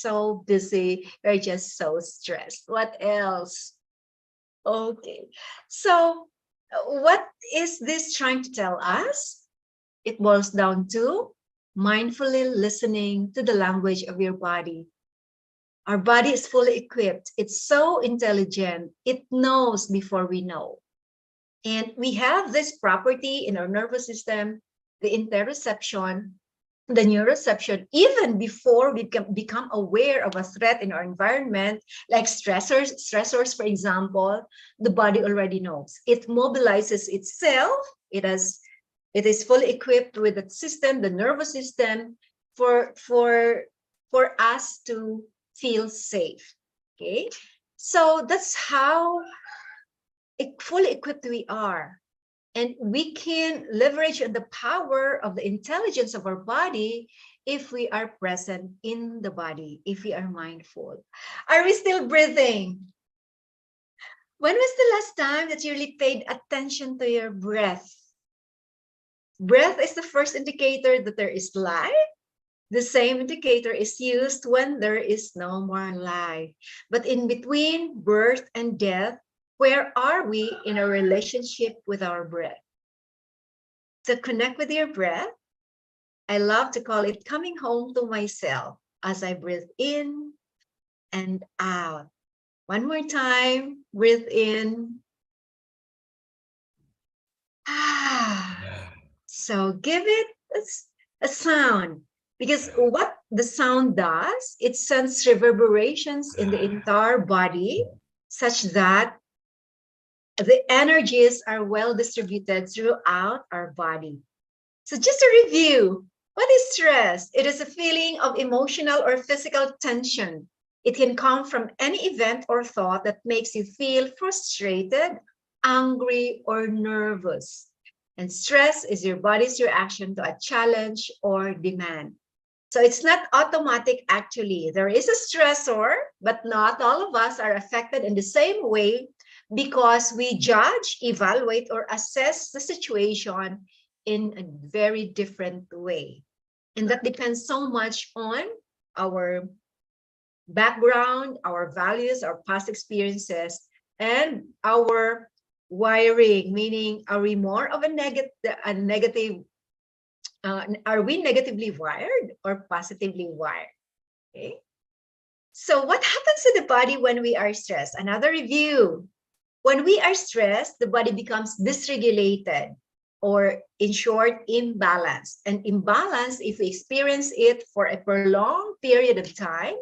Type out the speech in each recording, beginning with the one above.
so busy. We're just so stressed. What else? Okay. So what is this trying to tell us? It boils down to mindfully listening to the language of your body. Our body is fully equipped. It's so intelligent. It knows before we know. And we have this property in our nervous system, the interoception, the neuroception, even before we become aware of a threat in our environment, like stressors, for example, the body already knows. It mobilizes itself. It is fully equipped with the system, the nervous system, for us to feel safe. Okay, so that's how fully equipped we are. And we can leverage the power of the intelligence of our body if we are present in the body, if we are mindful. Are we still breathing? When was the last time that you really paid attention to your breath? Breath is the first indicator that there is life. The same indicator is used when there is no more life. But in between birth and death, where are we in a relationship with our breath? To connect with your breath, I love to call it coming home to myself as I breathe in and out. One more time, breathe in. So give it a sound, because what the sound does, it sends reverberations in the entire body such that the energies are well distributed throughout our body. So just a review, what is stress? It is a feeling of emotional or physical tension. It can come from any event or thought that makes you feel frustrated, angry, or nervous. And stress is your body's reaction to a challenge or demand. So it's not automatic, actually. There is a stressor, but not all of us are affected in the same way, because we judge, evaluate, or assess the situation in a very different way. And that depends so much on our background, our values, our past experiences, and our wiring, meaning are we more of a negative, are we negatively wired or positively wired? Okay. So what happens to the body when we are stressed? Another review. When we are stressed, the body becomes dysregulated, or in short, imbalanced. And imbalance, if we experience it for a prolonged period of time,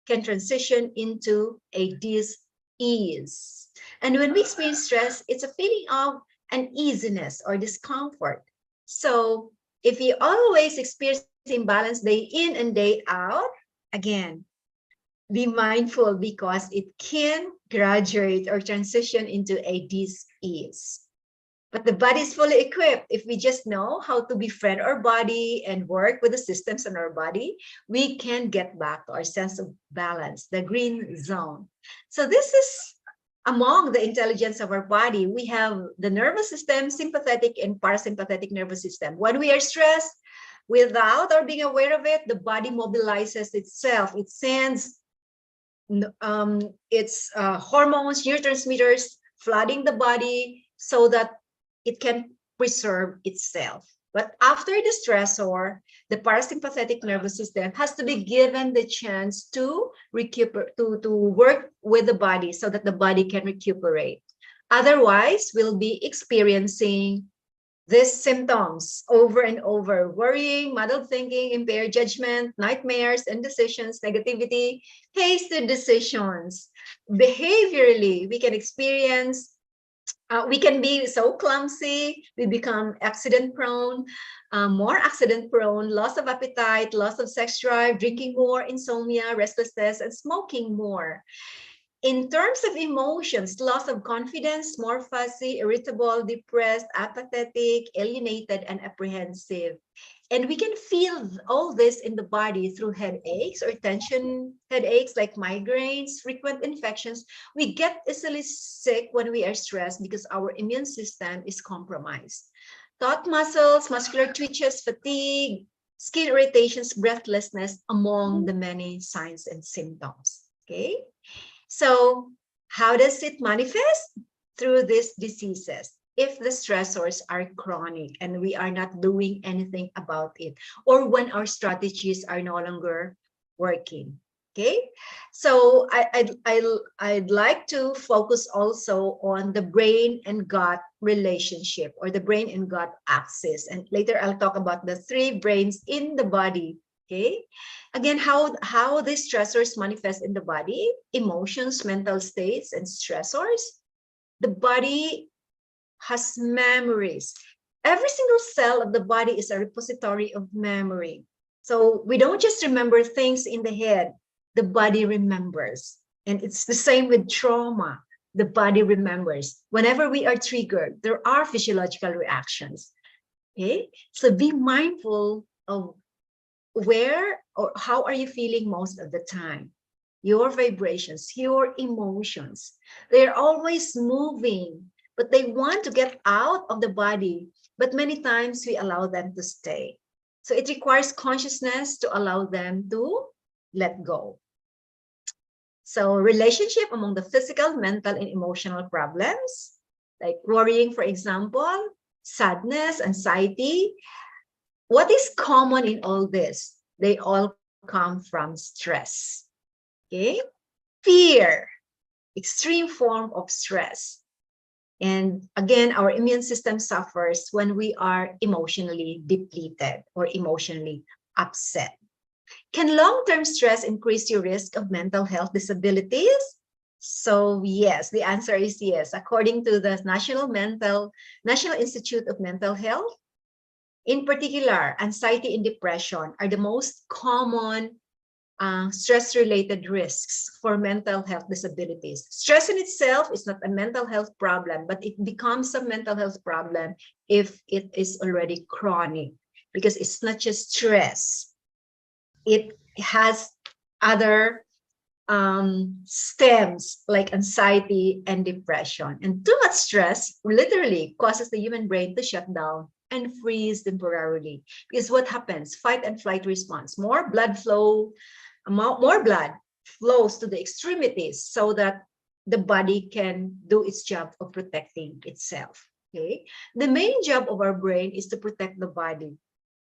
can transition into a dis-ease. And when we experience stress, it's a feeling of uneasiness or discomfort. So if we always experience imbalance day in and day out, again, be mindful, because it can graduate or transition into a dis-ease. But the body is fully equipped. If we just know how to befriend our body and work with the systems in our body, we can get back to our sense of balance, the green zone. So this is among the intelligence of our body. We have the nervous system, sympathetic and parasympathetic nervous system. When we are stressed, without our being aware of it, the body mobilizes itself. It sends its hormones, neurotransmitters, flooding the body so that it can preserve itself. But after the stressor, the parasympathetic nervous system has to be given the chance to recuperate, to work with the body so that the body can recuperate. Otherwise, we'll be experiencing these symptoms over and over: worrying, muddled thinking, impaired judgment, nightmares, indecisions, negativity, hasty decisions. Behaviorally, we can experience we can be so clumsy, we become accident prone, more accident prone, loss of appetite, loss of sex drive, drinking more, insomnia, restlessness, and smoking more. In terms of emotions, loss of confidence, more fuzzy, irritable, depressed, apathetic, alienated, and apprehensive. And we can feel all this in the body through headaches or tension headaches like migraines, frequent infections. We get easily sick when we are stressed because our immune system is compromised. Thought muscles, muscular twitches, fatigue, skin irritations, breathlessness, among the many signs and symptoms. Okay, so how does it manifest? Through these diseases. If the stressors are chronic and we are not doing anything about it, or when our strategies are no longer working. Okay, so I'd like to focus also on the brain and gut relationship, or the brain and gut axis. And later I'll talk about the three brains in the body. Okay, again, how these stressors manifest in the body: emotions, mental states, and stressors. The body has memories. Every single cell of the body is a repository of memory. So we don't just remember things in the head, the body remembers. And it's the same with trauma. The body remembers. Whenever we are triggered, there are physiological reactions. Okay, so be mindful of where or how are you feeling most of the time. Your vibrations, your emotions, they're always moving, but they want to get out of the body, but many times we allow them to stay. So it requires consciousness to allow them to let go. So relationship among the physical, mental, and emotional problems, like worrying, for example, sadness, anxiety. What is common in all this? They all come from stress. Okay, fear, extreme form of stress. And again, our immune system suffers when we are emotionally depleted or emotionally upset. Can long-term stress increase your risk of mental health disabilities? So yes, the answer is yes. According to the National Institute of Mental Health, in particular, anxiety and depression are the most common stress-related risks for mental health disabilities. Stress in itself is not a mental health problem, but it becomes a mental health problem if it is already chronic, because it's not just stress. It has other stems like anxiety and depression. And too much stress literally causes the human brain to shut down and freeze temporarily. Because what happens? Fight and flight response. More blood flows to the extremities so that the body can do its job of protecting itself. Okay, the main job of our brain is to protect the body.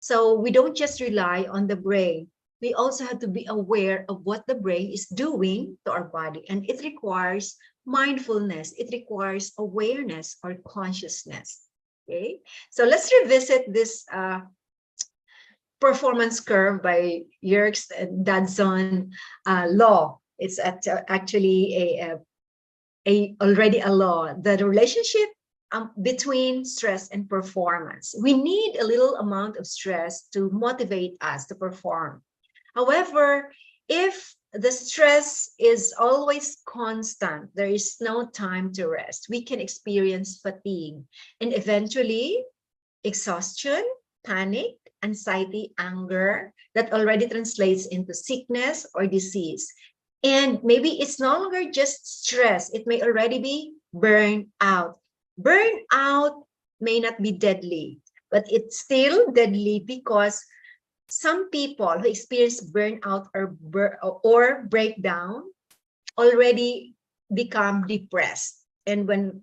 So we don't just rely on the brain. We also have to be aware of what the brain is doing to our body. And it requires mindfulness. It requires awareness or consciousness. Okay, so let's revisit this performance curve by Yerkes and Dodson law. It's actually already a law. The relationship between stress and performance. We need a little amount of stress to motivate us to perform. However, if the stress is always constant, there is no time to rest, we can experience fatigue and eventually exhaustion, panic, anxiety, anger that already translates into sickness or disease. And maybe it's no longer just stress, it may already be burnout. Burnout may not be deadly, but it's still deadly because some people who experience burnout or breakdown already become depressed. And when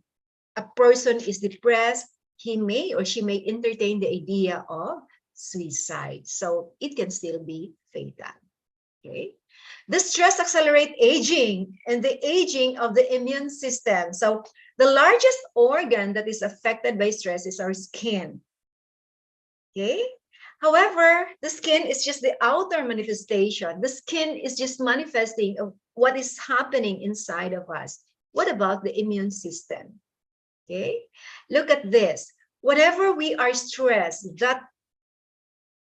a person is depressed, he may or she may entertain the idea of suicide. So it can still be fatal. Okay. The stress accelerates aging and the aging of the immune system. So the largest organ that is affected by stress is our skin. Okay. However, the skin is just the outer manifestation. The skin is just manifesting of what is happening inside of us. What about the immune system? Okay. Look at this. Whenever we are stressed, that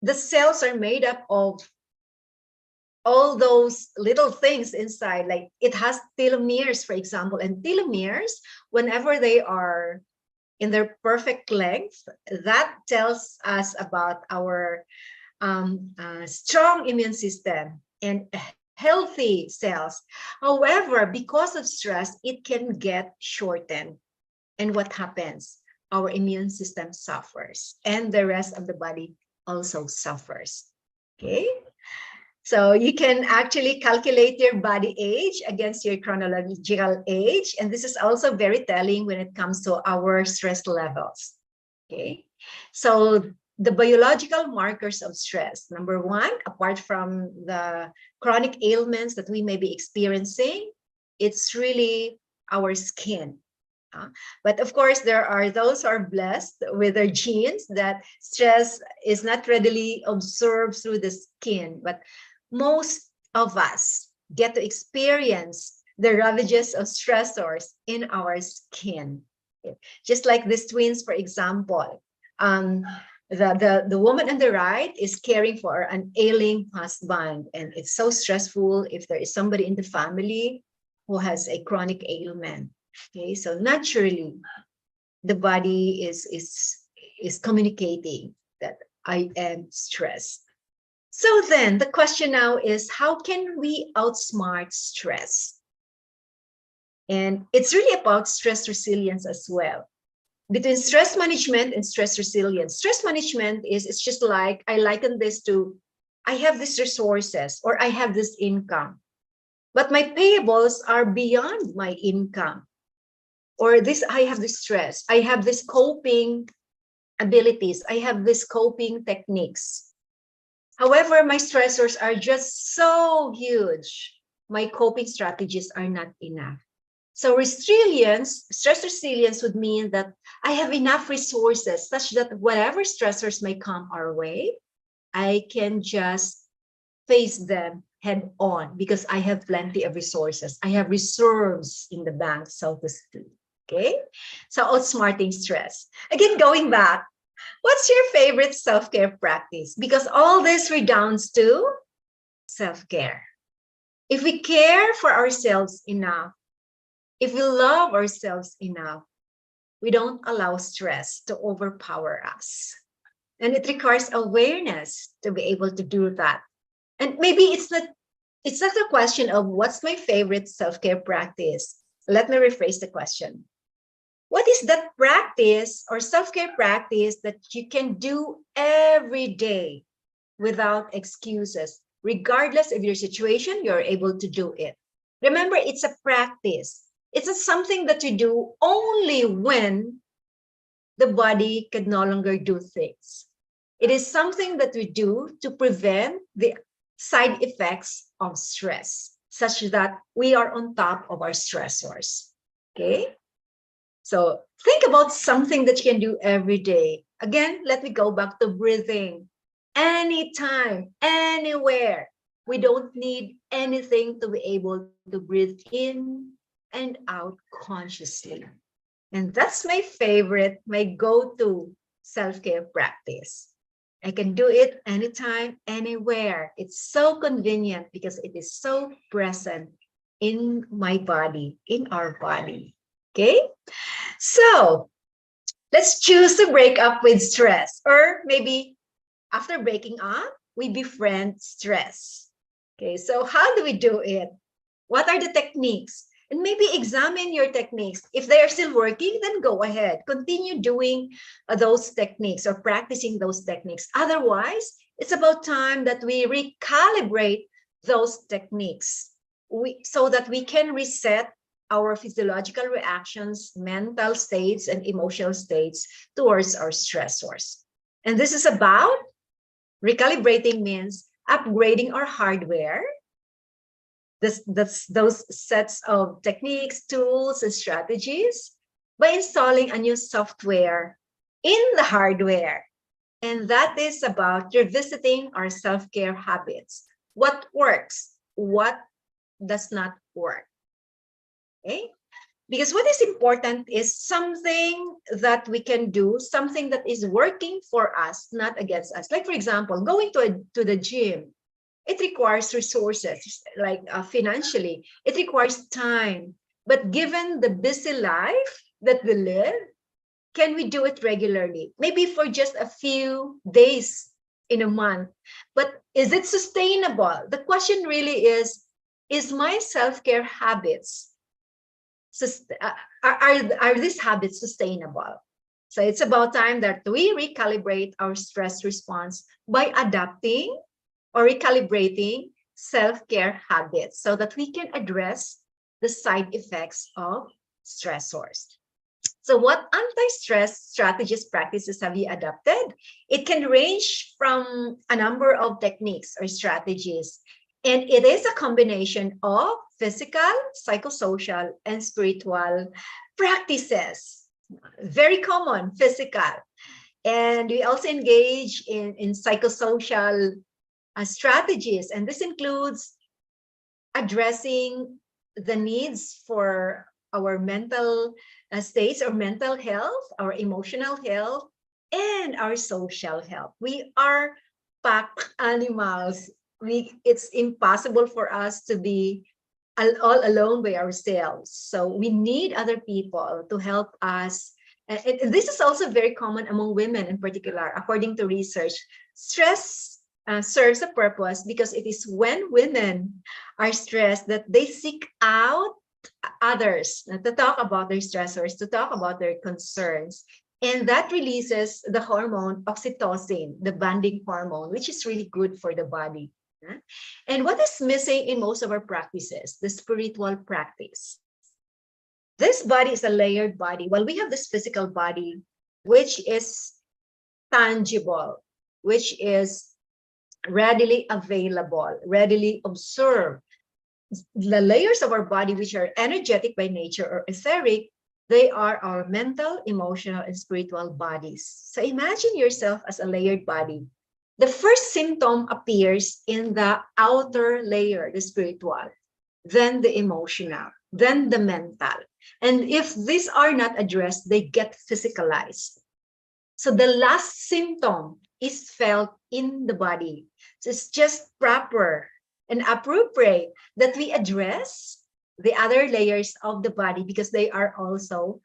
the cells are made up of all those little things inside, like it has telomeres, for example, and telomeres, whenever they are in their perfect length, that tells us about our strong immune system and healthy cells. However, because of stress, it can get shortened. And what happens? Our immune system suffers and the rest of the body also suffers. Okay. So you can actually calculate your body age against your chronological age. And this is also very telling when it comes to our stress levels. Okay. So the biological markers of stress, number one, apart from the chronic ailments that we may be experiencing, it's really our skin. But of course, there are those who are blessed with their genes that stress is not readily observed through the skin. But most of us get to experience the ravages of stressors in our skin. Just like these twins, for example. The woman on the right is caring for an ailing husband, and it's so stressful if there is somebody in the family who has a chronic ailment. Okay, so naturally, the body is communicating that I am stressed. So then the question now is, how can we outsmart stress? And it's really about stress resilience as well. Between stress management and stress resilience. Stress management is, it's just like, I liken this to, I have these resources or I have this income, but my payables are beyond my income. Or this, I have this stress, I have this coping abilities, I have this coping techniques. However, my stressors are just so huge. My coping strategies are not enough. So resilience, stress resilience would mean that I have enough resources such that whatever stressors may come our way, I can just face them head on because I have plenty of resources. I have reserves in the bank, so to speak. Okay, so outsmarting stress. Again, going back, what's your favorite self-care practice? Because all this redounds to self-care. If we care for ourselves enough, if we love ourselves enough, we don't allow stress to overpower us. And it requires awareness to be able to do that. And maybe it's not a question of what's my favorite self-care practice. Let me rephrase the question. What is that practice or self-care practice that you can do every day without excuses? Regardless of your situation, you're able to do it. Remember, it's a practice. It's not something that you do only when the body can no longer do things. It is something that we do to prevent the side effects of stress, such that we are on top of our stressors. Okay? So think about something that you can do every day. Again, let me go back to breathing. Anytime, anywhere. We don't need anything to be able to breathe in and out consciously. And that's my favorite, my go-to self-care practice. I can do it anytime, anywhere. It's so convenient because it is so present in my body, in our body. Okay? So let's choose to break up with stress, or maybe after breaking up, we befriend stress. Okay, so how do we do it? What are the techniques? And maybe examine your techniques. If they are still working, then go ahead. Continue doing those techniques or practicing those techniques. Otherwise, it's about time that we recalibrate those techniques so that we can reset our physiological reactions, mental states, and emotional states towards our stressors. And this is about recalibrating, means upgrading our hardware. Those sets of techniques, tools, and strategies by installing a new software in the hardware. And that is about revisiting our self-care habits. What works? What does not work? Okay? Because what is important is something that we can do, something that is working for us, not against us. Like, for example, going to the gym. It requires resources, like financially. It requires time. But given the busy life that we live, can we do it regularly? Maybe for just a few days in a month. But is it sustainable? The question really is my self-care habits, are these habits sustainable? So it's about time that we recalibrate our stress response by adapting or recalibrating self-care habits so that we can address the side effects of stressors. So what anti-stress strategies practices have you adopted? It can range from a number of techniques or strategies, and it is a combination of physical, psychosocial, and spiritual practices. Very common, physical. And we also engage in psychosocial strategies, and this includes addressing the needs for our mental states or mental health, our emotional health, and our social health. We are pack animals. It's impossible for us to be all alone by ourselves. So we need other people to help us. And this is also very common among women in particular, according to research. Stress serves a purpose because it is when women are stressed that they seek out others to talk about their stressors, to talk about their concerns. And that releases the hormone oxytocin, the bonding hormone, which is really good for the body. And what is missing in most of our practices? The spiritual practice. This body is a layered body. Well, we have this physical body, which is tangible, which is readily available, readily observed. The layers of our body, which are energetic by nature or etheric, they are our mental, emotional, and spiritual bodies. So imagine yourself as a layered body. The first symptom appears in the outer layer, the spiritual, then the emotional, then the mental. And if these are not addressed, they get physicalized. So the last symptom is felt in the body. So it's just proper and appropriate that we address the other layers of the body because they are also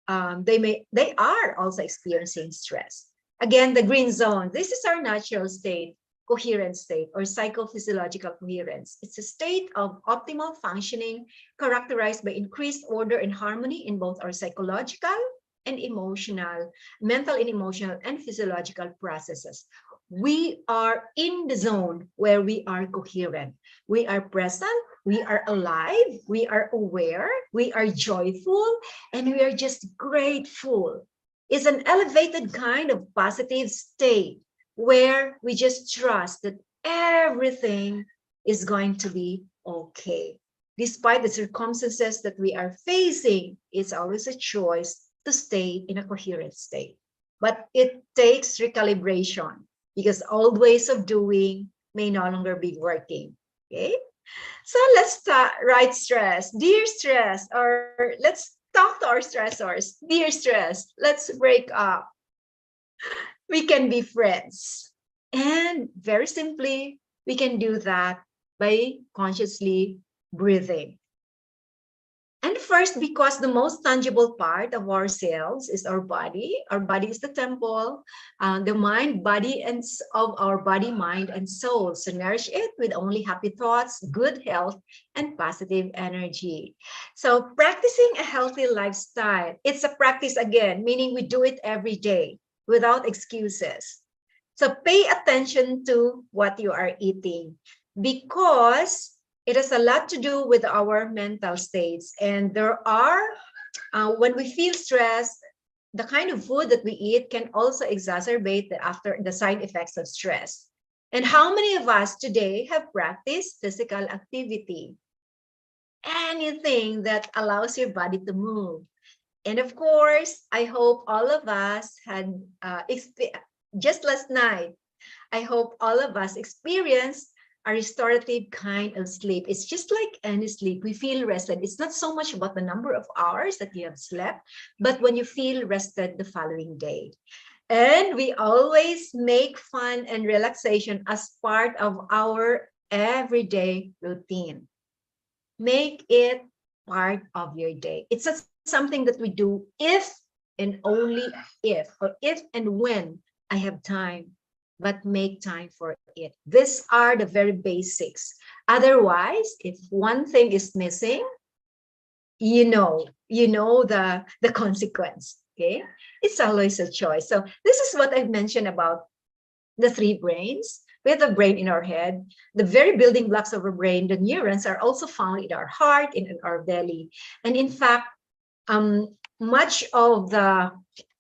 they are also experiencing stress. Again, the green zone. This is our natural state, coherent state, or psychophysiological coherence. It's a state of optimal functioning characterized by increased order and harmony in both our psychological and emotional, mental and emotional and physiological processes. We are in the zone where we are coherent. We are present, we are alive, we are aware, we are joyful, and we are just grateful. It's an elevated kind of positive state where we just trust that everything is going to be okay. Despite the circumstances that we are facing, it's always a choice to stay in a coherent state. But it takes recalibration because old ways of doing may no longer be working. Okay, so let's start. Right, stress, dear stress, or let's talk to our stressors. Dear stress, let's break up. We can be friends, and very simply, we can do that by consciously breathing. And first, because the most tangible part of ourselves is our body. Our body is the temple, the mind, body, and of our body, mind, and soul. So nourish it with only happy thoughts, good health, and positive energy. So practicing a healthy lifestyle, it's a practice again, meaning we do it every day without excuses. So pay attention to what you are eating because it has a lot to do with our mental states. And there are, when we feel stressed, the kind of food that we eat can also exacerbate the side effects of stress. And how many of us today have practiced physical activity? Anything that allows your body to move. And of course, I hope all of us had, just last night, I hope all of us experienced a restorative kind of sleep. It's just like any sleep. We feel rested. It's not so much about the number of hours that you have slept, but when you feel rested the following day. And we always make fun and relaxation as part of our everyday routine. Make it part of your day. It's something that we do if and only if, or if and when I have time, but make time for it. These are the very basics. Otherwise, if one thing is missing, you know the consequence. Okay, it's always a choice. So this is what I've mentioned about the three brains. We have the brain in our head. The very building blocks of our brain, the neurons, are also found in our heart and in our belly. And in fact, much of the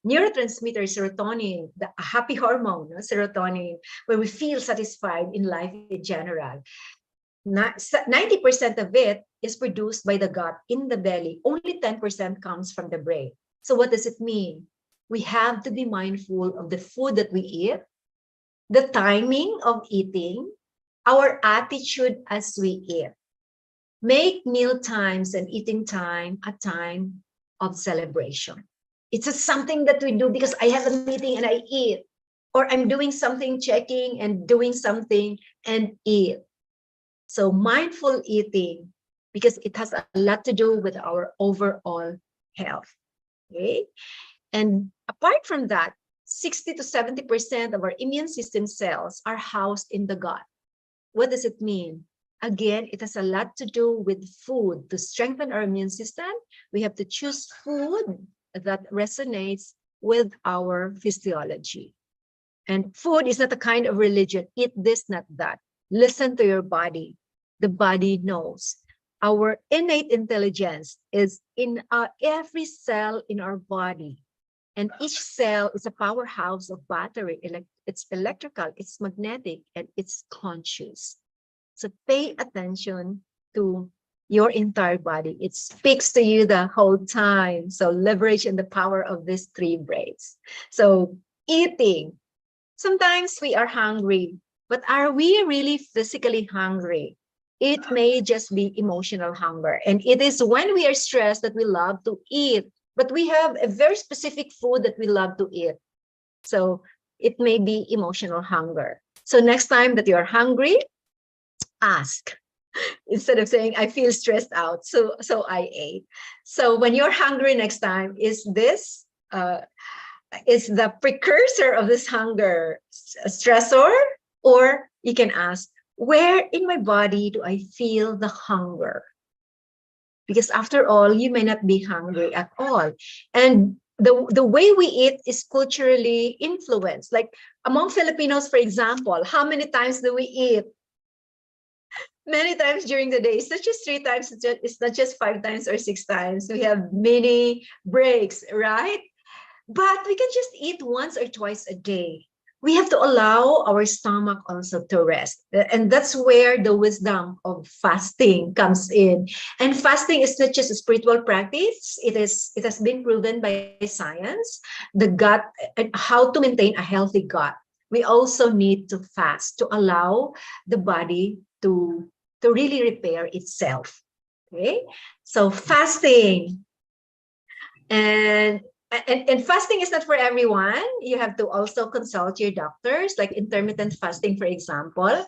neurotransmitter serotonin, the happy hormone, no, serotonin, where we feel satisfied in life in general, 90% of it is produced by the gut in the belly. Only 10% comes from the brain. So what does it mean? We have to be mindful of the food that we eat, the timing of eating, our attitude as we eat. Make meal times and eating time a time of celebration. It's just something that we do because I have a meeting and I eat, or I'm doing something, checking and doing something and eat. So mindful eating, because it has a lot to do with our overall health. Okay. And apart from that, 60 to 70% of our immune system cells are housed in the gut. What does it mean? Again, it has a lot to do with food. To strengthen our immune system, we have to choose food that resonates with our physiology. And food is not a kind of religion. Eat this, not that. Listen to your body. The body knows. Our innate intelligence is in every cell in our body. And each cell is a powerhouse of battery. It's electrical, it's magnetic, and it's conscious. So pay attention to your entire body. It speaks to you the whole time. So leverage the power of these three brains. So eating. Sometimes we are hungry, but are we really physically hungry? It may just be emotional hunger. And it is when we are stressed that we love to eat. But we have a very specific food that we love to eat. So it may be emotional hunger. So next time that you're hungry, ask. Instead of saying, I feel stressed out, so I ate. So when you're hungry next time, is this is the precursor of this hunger a stressor? Or you can ask, where in my body do I feel the hunger? Because after all, you may not be hungry at all. And the way we eat is culturally influenced. Like among Filipinos, for example, how many times do we eat? Many times during the day. It's not just 3 times, it's not just 5 times or 6 times. We have many breaks, right? But we can just eat once or twice a day. We have to allow our stomach also to rest. And that's where the wisdom of fasting comes in. And fasting is not just a spiritual practice. It has been proven by science, the gut, and how to maintain a healthy gut. We also need to fast to allow the body to really repair itself. Okay, so fasting. And fasting is not for everyone. You have to also consult your doctors, like intermittent fasting, for example,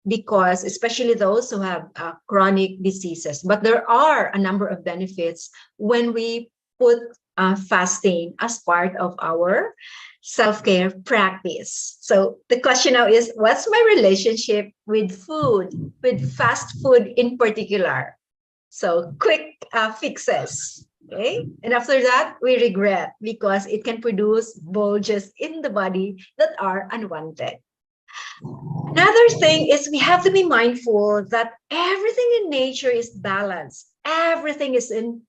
because especially those who have chronic diseases. But there are a number of benefits when we put fasting as part of our self-care practice. So the question now is, what's my relationship with food, with fast food in particular? So quick fixes. Okay. And after that, we regret because it can produce bulges in the body that are unwanted. Another thing is we have to be mindful that everything in nature is balanced. Everything is in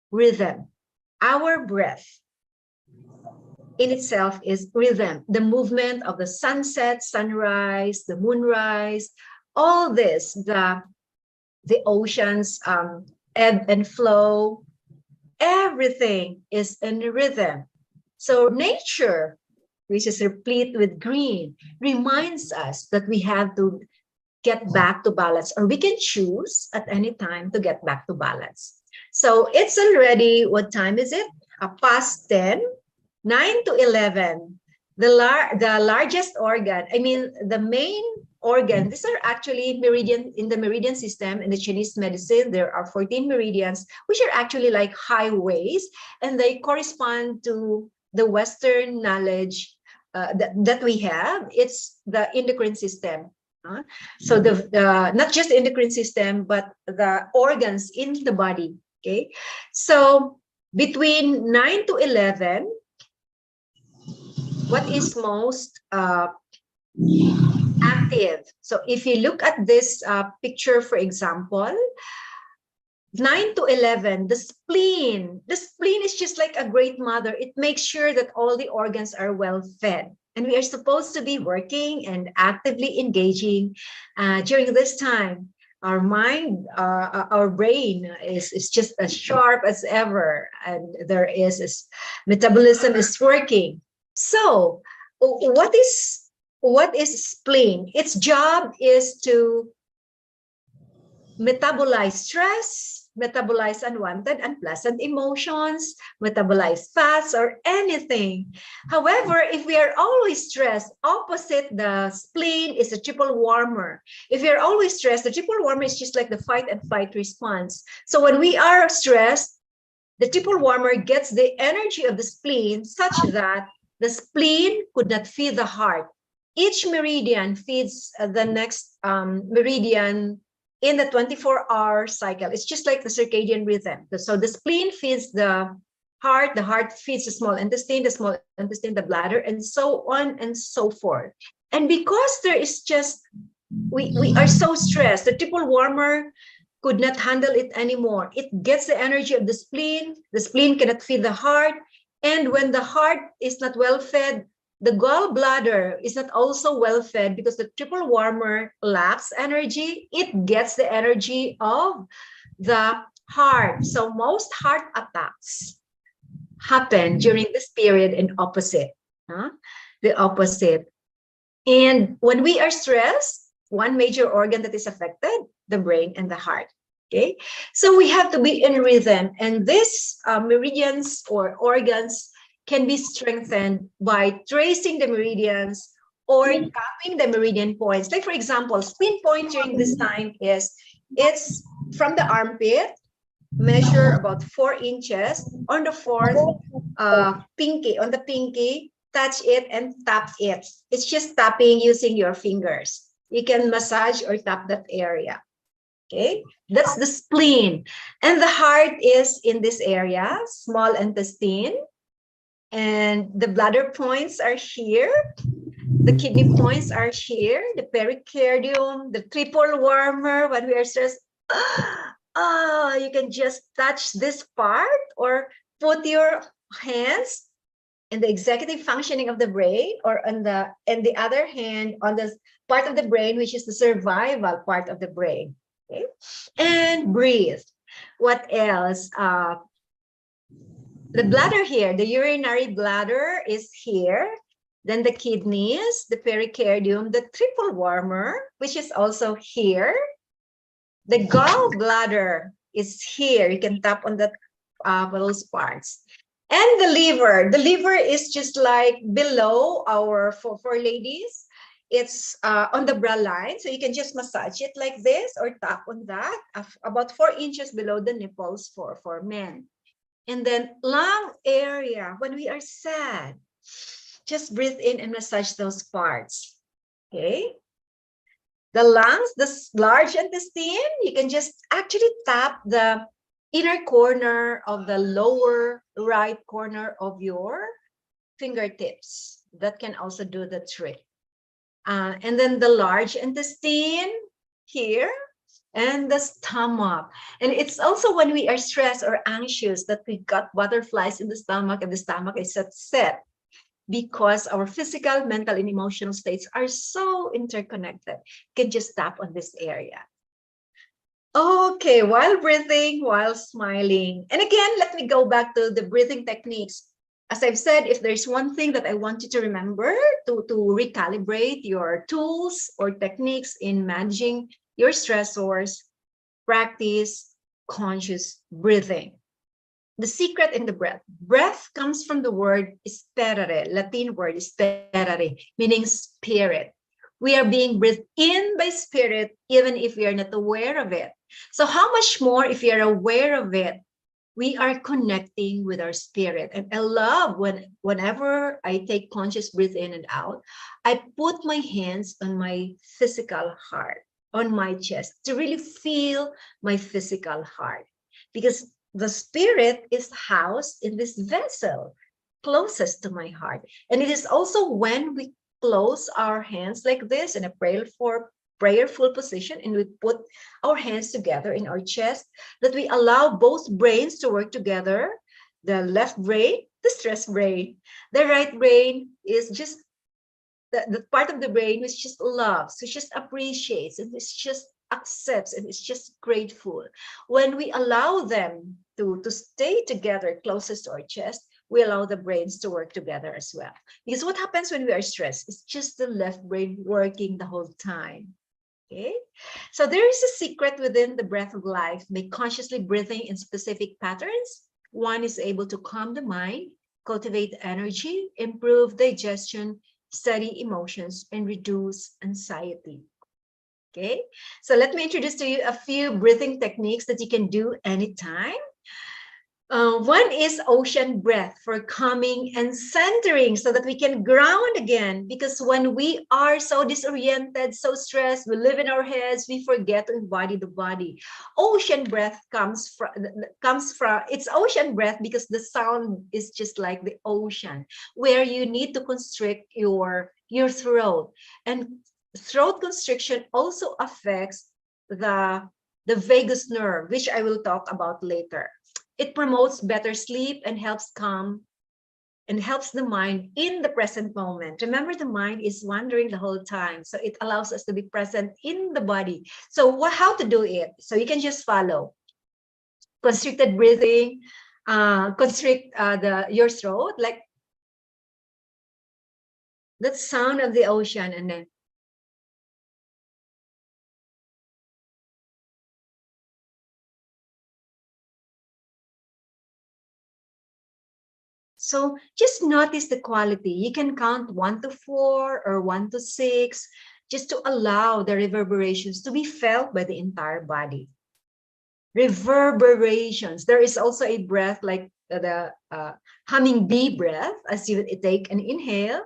rhythm. Our breath in itself is rhythm. The movement of the sunset, sunrise, the moonrise, all this, the oceans ebb and flow, everything is in rhythm. So nature, which is replete with green, reminds us that we have to get back to balance, or we can choose at any time to get back to balance. So it's already, what time is it? Past 10, 9 to 11. The largest organ, I mean, the main organ, these are actually meridian in the meridian system. In the Chinese medicine, there are 14 meridians, which are actually like highways, and they correspond to the Western knowledge that we have. It's the endocrine system. So the not just the endocrine system, but the organs in the body. Okay, so between 9 to 11, what is most active. So if you look at this picture, for example, 9 to 11, the spleen is just like a great mother. It makes sure that all the organs are well fed. And we are supposed to be working and actively engaging during this time. Our mind, our brain is just as sharp as ever. And metabolism is working. So what is spleen? Its job is to metabolize stress, metabolize unwanted, unpleasant emotions, metabolize fats or anything. However, if we are always stressed, opposite the spleen is a triple warmer. If you're always stressed, the triple warmer is just like the fight and flight response. So when we are stressed, the triple warmer gets the energy of the spleen such that the spleen could not feed the heart. Each meridian feeds the next meridian in the 24-hour cycle. It's just like the circadian rhythm. So the spleen feeds the heart feeds the small intestine the bladder, and so on and so forth. And because there is just, we are so stressed, the triple warmer could not handle it anymore. It gets the energy of the spleen cannot feed the heart, and when the heart is not well fed, the gallbladder is not also well fed because the triple warmer lacks energy. It gets the energy of the heart. So most heart attacks happen during this period in opposite, the opposite. And when we are stressed, one major organ that is affected, the brain and the heart. Okay, so we have to be in rhythm, and these meridians or organs can be strengthened by tracing the meridians or tapping the meridian points. Like for example, spleen point during this time it's from the armpit, measure about 4 inches on the fourth pinky, on the pinky, touch it and tap it. It's just tapping using your fingers. You can massage or tap that area. Okay, that's the spleen. And the heart is in this area, small intestine. And the bladder points are here. The kidney points are here. The pericardium, the triple warmer, when we are stressed, you can just touch this part or put your hands in the executive functioning of the brain, or on the other hand on the part of the brain which is the survival part of the brain. Okay, and breathe. What else? The bladder here, the urinary bladder is here. Then the kidneys, the pericardium, the triple warmer, which is also here. The gallbladder is here. You can tap on that those parts. And the liver. The liver is just like below our, for ladies, it's on the bra line. So you can just massage it like this or tap on that, about 4 inches below the nipples for men. And then lung area, when we are sad, just breathe in and massage those parts. Okay. The lungs, the large intestine, you can just actually tap the inner corner of the lower right corner of your fingertips. That can also do the trick. And then the large intestine here, and the stomach. And it's also when we are stressed or anxious that we got butterflies in the stomach, and the stomach is upset because our physical, mental, and emotional states are so interconnected. You can just tap on this area. Okay, while breathing, while smiling. And again, let me go back to the breathing techniques. As I've said, if there's one thing that I want you to remember to recalibrate your tools or techniques in managing your stressors, practice conscious breathing. The secret in the breath. Breath comes from the word sperare, Latin word sperare, meaning spirit. We are being breathed in by spirit, even if we are not aware of it. So how much more if you are aware of it, we are connecting with our spirit. And I love whenever I take conscious breath in and out, I put my hands on my physical heart, on my chest, to really feel my physical heart. Because the spirit is housed in this vessel. closest to my heart. And it is also when we close our hands like this in a prayerful position, and we put our hands together in our chest, that we allow both brains to work together. The left brain, the stress brain. The right brain is just the part of the brain which just loves, which just appreciates, and which just accepts, and it's just grateful. When we allow them to stay together closest to our chest, we allow the brains to work together as well. Because what happens when we are stressed? It's just the left brain working the whole time. Okay, so there is a secret within the breath of life. By consciously breathing in specific patterns, one is able to calm the mind, cultivate energy, improve digestion, steady emotions, and reduce anxiety. Okay, so let me introduce to you a few breathing techniques that you can do anytime. One is ocean breath for calming and centering, so that we can ground again. Because when we are so disoriented, so stressed, we live in our heads, we forget to embody the body. Ocean breath comes from it's ocean breath because the sound is just like the ocean, where you need to constrict your throat. And throat constriction also affects the vagus nerve, which I will talk about later. It promotes better sleep and helps the mind in the present moment. Remember, the mind is wandering the whole time, so it allows us to be present in the body. So how to do it? So you can just follow constricted breathing, constrict your throat, like the sound of the ocean, and then so just notice the quality. You can count 1 to 4 or 1 to 6, just to allow the reverberations to be felt by the entire body. Reverberations. There is also a breath like the humming bee breath. As you take an inhale,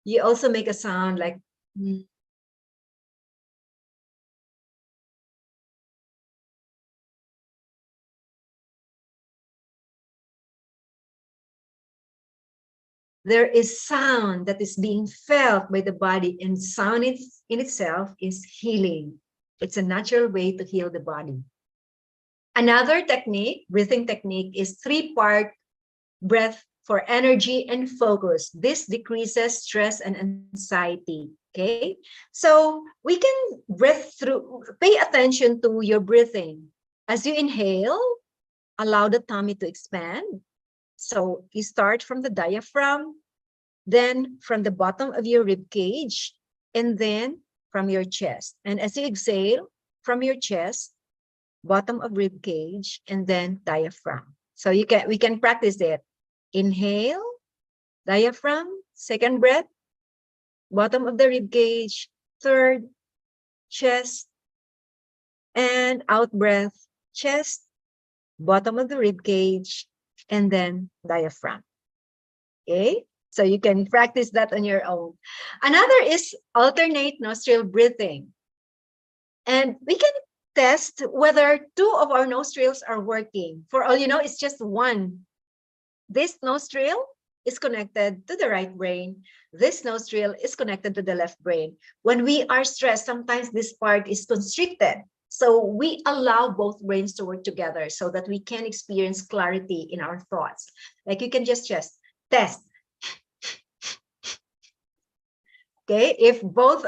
you also make a sound like there is sound that is being felt by the body, and sound in itself is healing. It's a natural way to heal the body. Another technique, breathing technique, is 3-part breath for energy and focus. This decreases stress and anxiety. Okay, so we can breathe through, pay attention to your breathing. As you inhale, allow the tummy to expand. So you start from the diaphragm, then from the bottom of your rib cage, and then from your chest. And as you exhale, from your chest, bottom of rib cage, and then diaphragm. So we can practice it. Inhale, diaphragm, second breath, bottom of the rib cage, third, chest, and out breath, chest, bottom of the rib cage, and then diaphragm. Okay, so you can practice that on your own. Another is alternate nostril breathing. And we can test whether 2 of our nostrils are working. For all you know, it's just one. This nostril is connected to the right brain. This nostril is connected to the left brain. When we are stressed, sometimes this part is constricted. So we allow both brains to work together so that we can experience clarity in our thoughts. Like you can just test. Okay, if both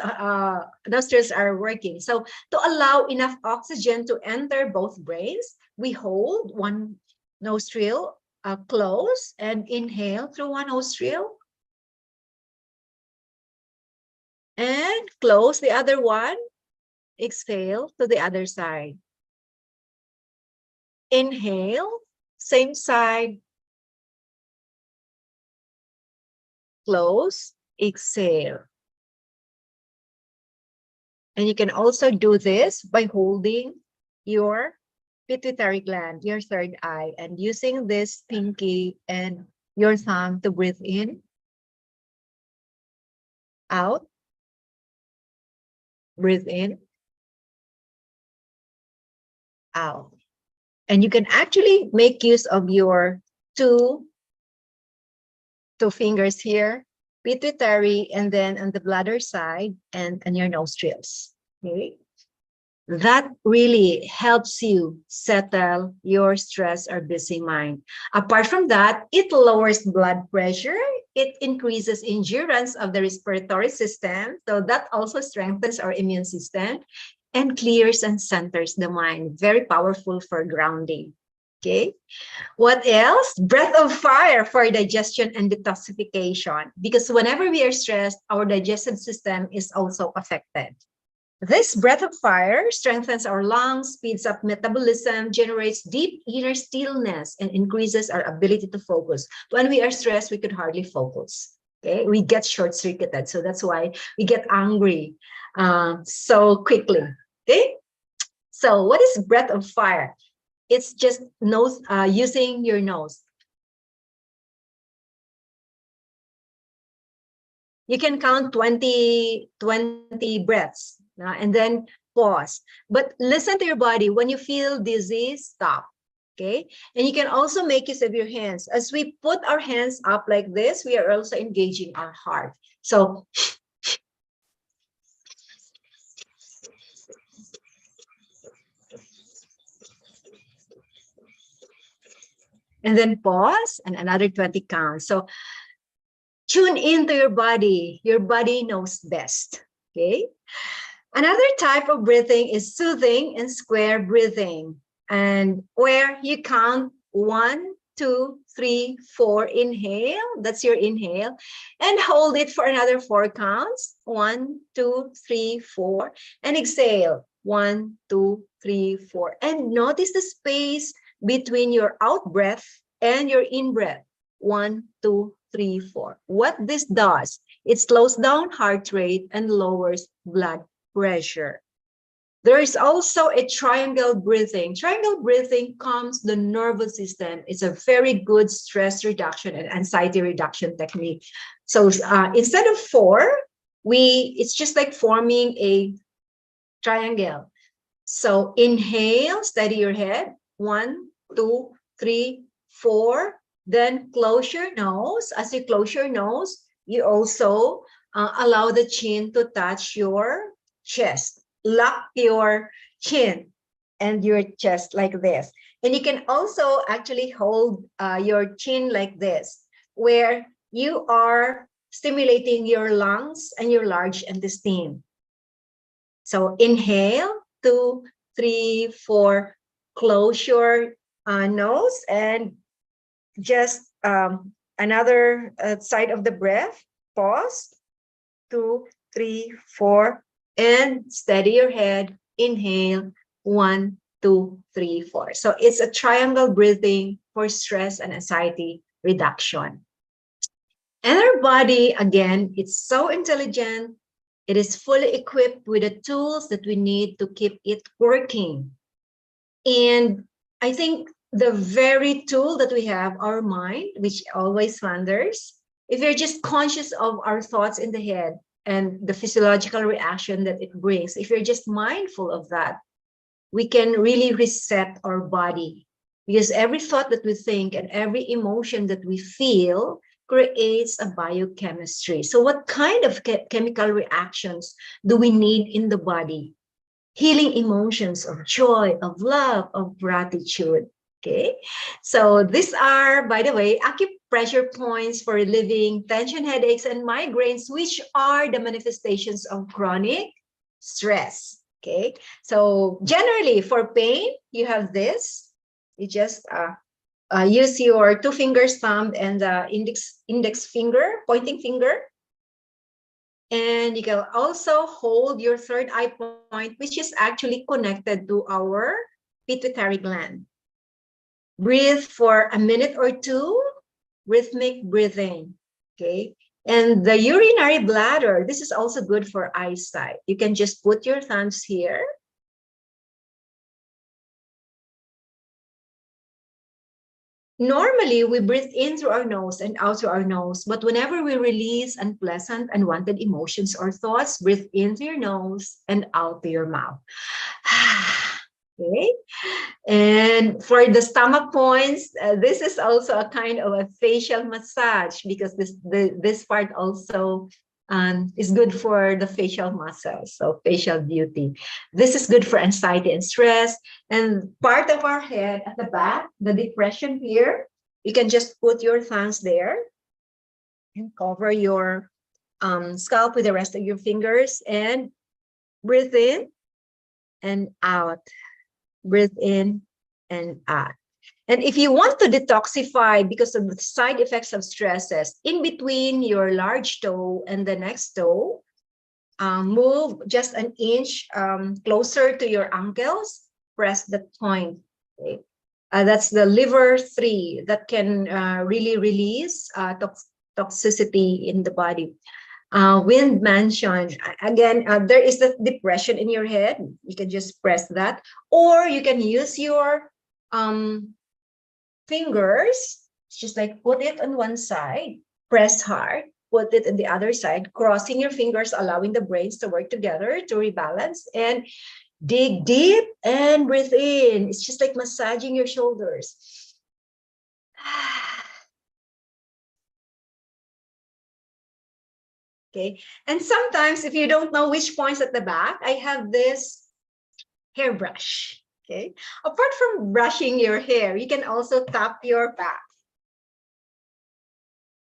nostrils are working. So to allow enough oxygen to enter both brains, we hold one nostril close and inhale through one nostril. And close the other one, exhale to the other side. Inhale, same side. Close, exhale. And you can also do this by holding your pituitary gland, your third eye, and using this pinky and your thumb to breathe in, out, breathe in, out. And you can actually make use of your 2 two fingers here, pituitary, and then on the bladder side and your nostrils. Okay. That really helps you settle your stress or busy mind. Apart from that, it lowers blood pressure. It increases endurance of the respiratory system. So that also strengthens our immune system and clears and centers the mind. Very powerful for grounding. Okay. What else? Breath of fire for digestion and detoxification. Because whenever we are stressed, our digestive system is also affected. This breath of fire strengthens our lungs, speeds up metabolism, generates deep inner stillness, and increases our ability to focus. When we are stressed, we could hardly focus. Okay, we get short-circuited, so that's why we get angry so quickly. Okay, so what is breath of fire? It's just nose, using your nose. You can count 20 breaths and then pause. But listen to your body. When you feel dizzy, stop. Okay. And you can also make use of your hands. As we put our hands up like this, we are also engaging our heart. So and then pause and another 20 counts. So tune into your body. Your body knows best. Okay. Another type of breathing is soothing and square breathing, and where you count 1, 2, 3, 4, inhale, that's your inhale, and hold it for another 4 counts, 1, 2, 3, 4, and exhale, 1, 2, 3, 4, and notice the space between your out breath and your in breath, 1, 2, 3, 4. What this does, it slows down heart rate and lowers blood pressure. There is also a triangle breathing. Triangle breathing calms the nervous system. It's a very good stress reduction and anxiety reduction technique. So instead of 4, it's just like forming a triangle. So inhale, steady your head. 1, 2, 3, 4. Then close your nose. As you close your nose, you also allow the chin to touch your chest. Lock your chin and your chest like this. And you can also actually hold your chin like this, where you are stimulating your lungs and your large intestine. So inhale, 2, 3, 4, close your nose and just another side of the breath, pause, 2, 3, 4, and steady your head, inhale, 1, 2, 3, 4. So it's a triangle breathing for stress and anxiety reduction. And our body, again, it's so intelligent. It is fully equipped with the tools that we need to keep it working. And I think the very tool that we have, our mind, which always wanders, if you're just conscious of our thoughts in the head and the physiological reaction that it brings, if you're just mindful of that, we can really reset our body. Because every thought that we think and every emotion that we feel creates a biochemistry. So what kind of chemical reactions do we need in the body? Healing emotions of joy, of love, of gratitude. Okay, so these are, by the way, acupressure points for relieving tension, headaches, and migraines, which are the manifestations of chronic stress. Okay, so generally for pain, you have this. You just use your 2 fingers, thumb, and the index finger, pointing finger. And you can also hold your third eye point, which is actually connected to our pituitary gland. Breathe for a minute or 2, rhythmic breathing, okay? And the urinary bladder, this is also good for eyesight. You can just put your thumbs here. Normally, we breathe in through our nose and out through our nose, but whenever we release unpleasant, unwanted emotions or thoughts, breathe in through your nose and out through your mouth. Okay. And for the stomach points, this is also a kind of a facial massage, because this part also is good for the facial muscles, so facial beauty. This is good for anxiety and stress. And part of our head at the back, the depression here, you can just put your thumbs there and cover your scalp with the rest of your fingers, and breathe in and out. Breathe in and out. And if you want to detoxify because of the side effects of stresses, in between your large toe and the next toe, move just an inch closer to your ankles, press the point. Okay. That's the liver 3 that can really release toxicity in the body. Wind mansion, again, there is the depression in your head. You can just press that, or you can use your fingers, just like put it on one side, press hard, put it on the other side, crossing your fingers, allowing the brains to work together to rebalance, and dig deep and breathe in. It's just like massaging your shoulders. Okay. And sometimes if you don't know which points at the back, I have this hairbrush. Okay. Apart from brushing your hair, you can also tap your back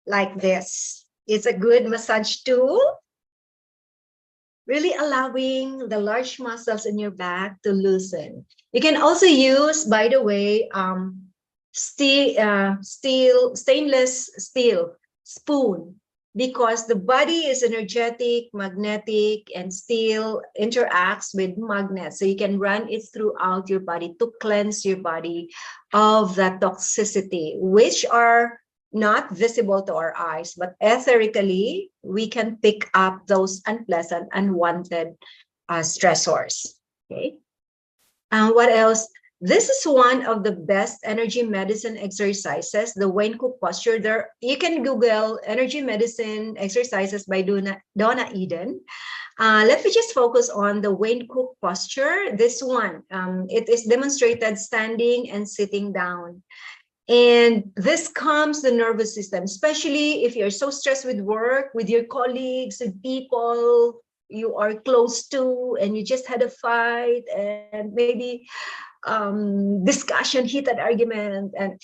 like this. It's a good massage tool, really allowing the large muscles in your back to loosen. You can also use, by the way, stainless steel spoon, because the body is energetic, magnetic, and steel interacts with magnets. So you can run it throughout your body to cleanse your body of that toxicity, which are not visible to our eyes, but etherically, we can pick up those unpleasant, unwanted stressors. Okay. And what else? This is one of the best energy medicine exercises, the Wayne Cook posture. There, you can Google energy medicine exercises by Donna Eden. Let me just focus on the Wayne Cook posture. This one, it is demonstrated standing and sitting down. And this calms the nervous system, especially if you're so stressed with work, with your colleagues, with people you are close to, and you just had a fight, and maybe discussion, heated argument, and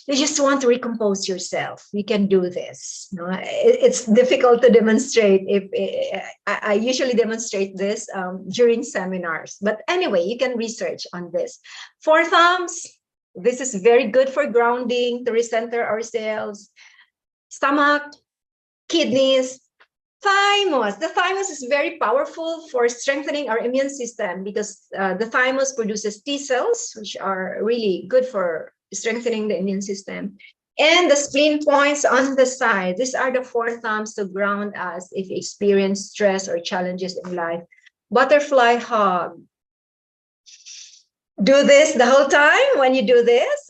you just want to recompose yourself. You can do this. You know, it's difficult to demonstrate. I usually demonstrate this during seminars, but anyway, you can research on this. 4 thumbs. This is very good for grounding, to recenter ourselves. Stomach, kidneys, thymus. The thymus is very powerful for strengthening our immune system, because the thymus produces T cells, which are really good for strengthening the immune system. And the spleen points on the side. These are the 4 thumbs to ground us if we experience stress or challenges in life. Butterfly hug. Do this the whole time. When you do this,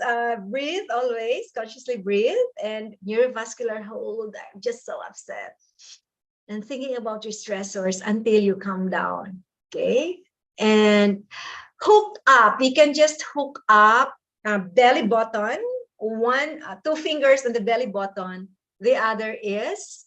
breathe always, consciously breathe, and neurovascular hold. I'm just so upset. And thinking about your stressors until you calm down. Okay. And hook up. You can just hook up belly button, 2 fingers on the belly button. The other is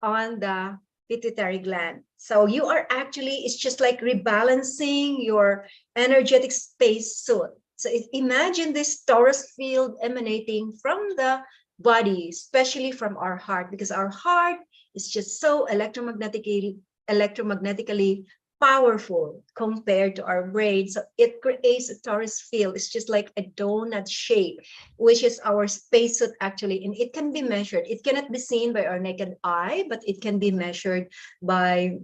on the pituitary gland. So you are actually, it's just like rebalancing your energetic space suit. So imagine this torus field emanating from the body, especially from our heart, because our heart is just so electromagnetically powerful compared to our brain. So it creates a torus field. It's just like a donut shape, which is our spacesuit actually. And it can be measured. It cannot be seen by our naked eye, but it can be measured by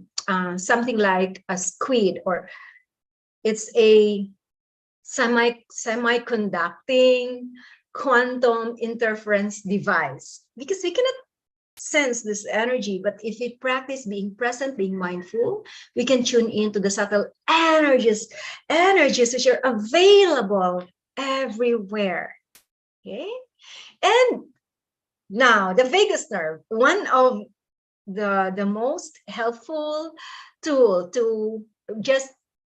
something like a squid, or it's a semi-conducting quantum interference device, because we cannot sense this energy. But if we practice being present, being mindful, we can tune into the subtle energies which are available everywhere. Okay. And now the vagus nerve, one of the most helpful tool to just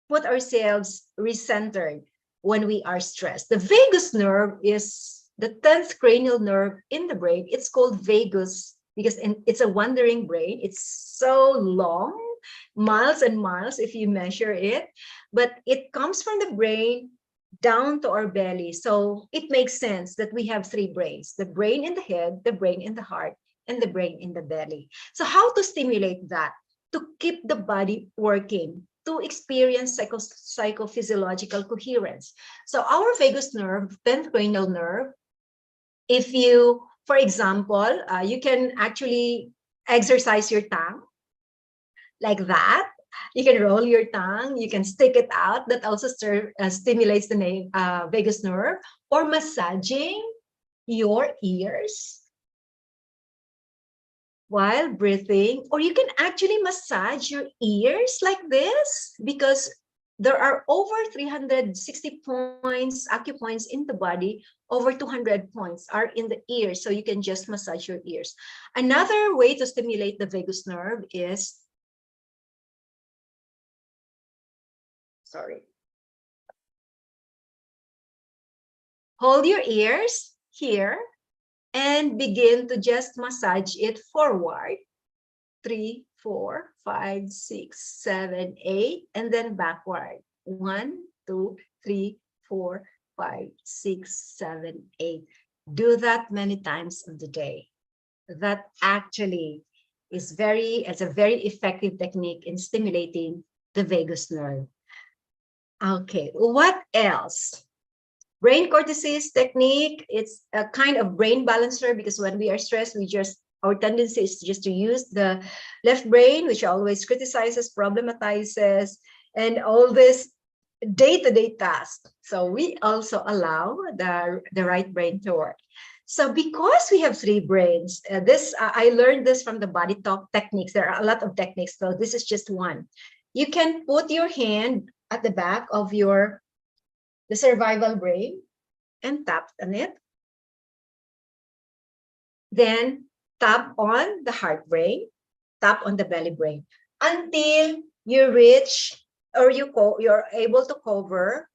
put ourselves recentered when we are stressed. The vagus nerve is the 10th cranial nerve in the brain. It's called vagus because it's a wandering brain. It's so long, miles and miles if you measure it, but it comes from the brain down to our belly. So it makes sense that we have three brains: the brain in the head, the brain in the heart, and the brain in the belly. So how to stimulate that? To keep the body working, to experience psychophysiological coherence. So our vagus nerve, 10th cranial nerve, if you, for example, you can actually exercise your tongue like that. You can roll your tongue, you can stick it out. That also stimulates the vagus nerve. Or massaging your ears while breathing. Or you can actually massage your ears like this, because there are over 360 points, acupoints in the body. Over 200 points are in the ears. So you can just massage your ears. Another way to stimulate the vagus nerve is, hold your ears here and begin to just massage it forward. 3, 4, 5, 6, 7, 8, and then backward. 1, 2, 3, 4, 5, 6, 7, 8. Do that many times of the day. That actually is it's a very effective technique in stimulating the vagus nerve. Okay, what else? Brain cortices technique, it's a kind of brain balancer, because when we are stressed, our tendency is just to use the left brain, which always criticizes, problematizes, and all this day-to-day tasks. So we also allow the right brain to work. So because we have three brains, I learned this from the body talk techniques. There are a lot of techniques, so this is just one. You can put your hand at the back of the survival brain and tap on it. Then tap on the heart brain, tap on the belly brain until you reach, or you're able to cover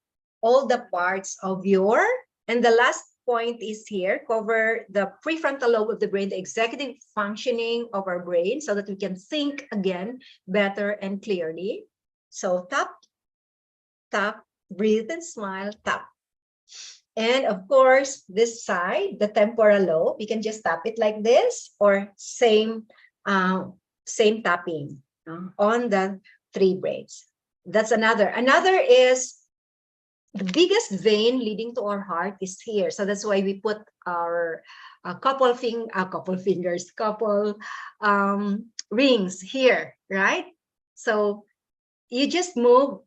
all the parts of and the last point is here, cover the prefrontal lobe of the brain, the executive functioning of our brain, so that we can think again better and clearly. So tap, tap, breathe and smile, tap. And of course, this side, the temporal lobe, you can just tap it like this, or same tapping on the three brains. That's another. Another is the biggest vein leading to our heart is here. So that's why we put our couple rings here, right? So you just move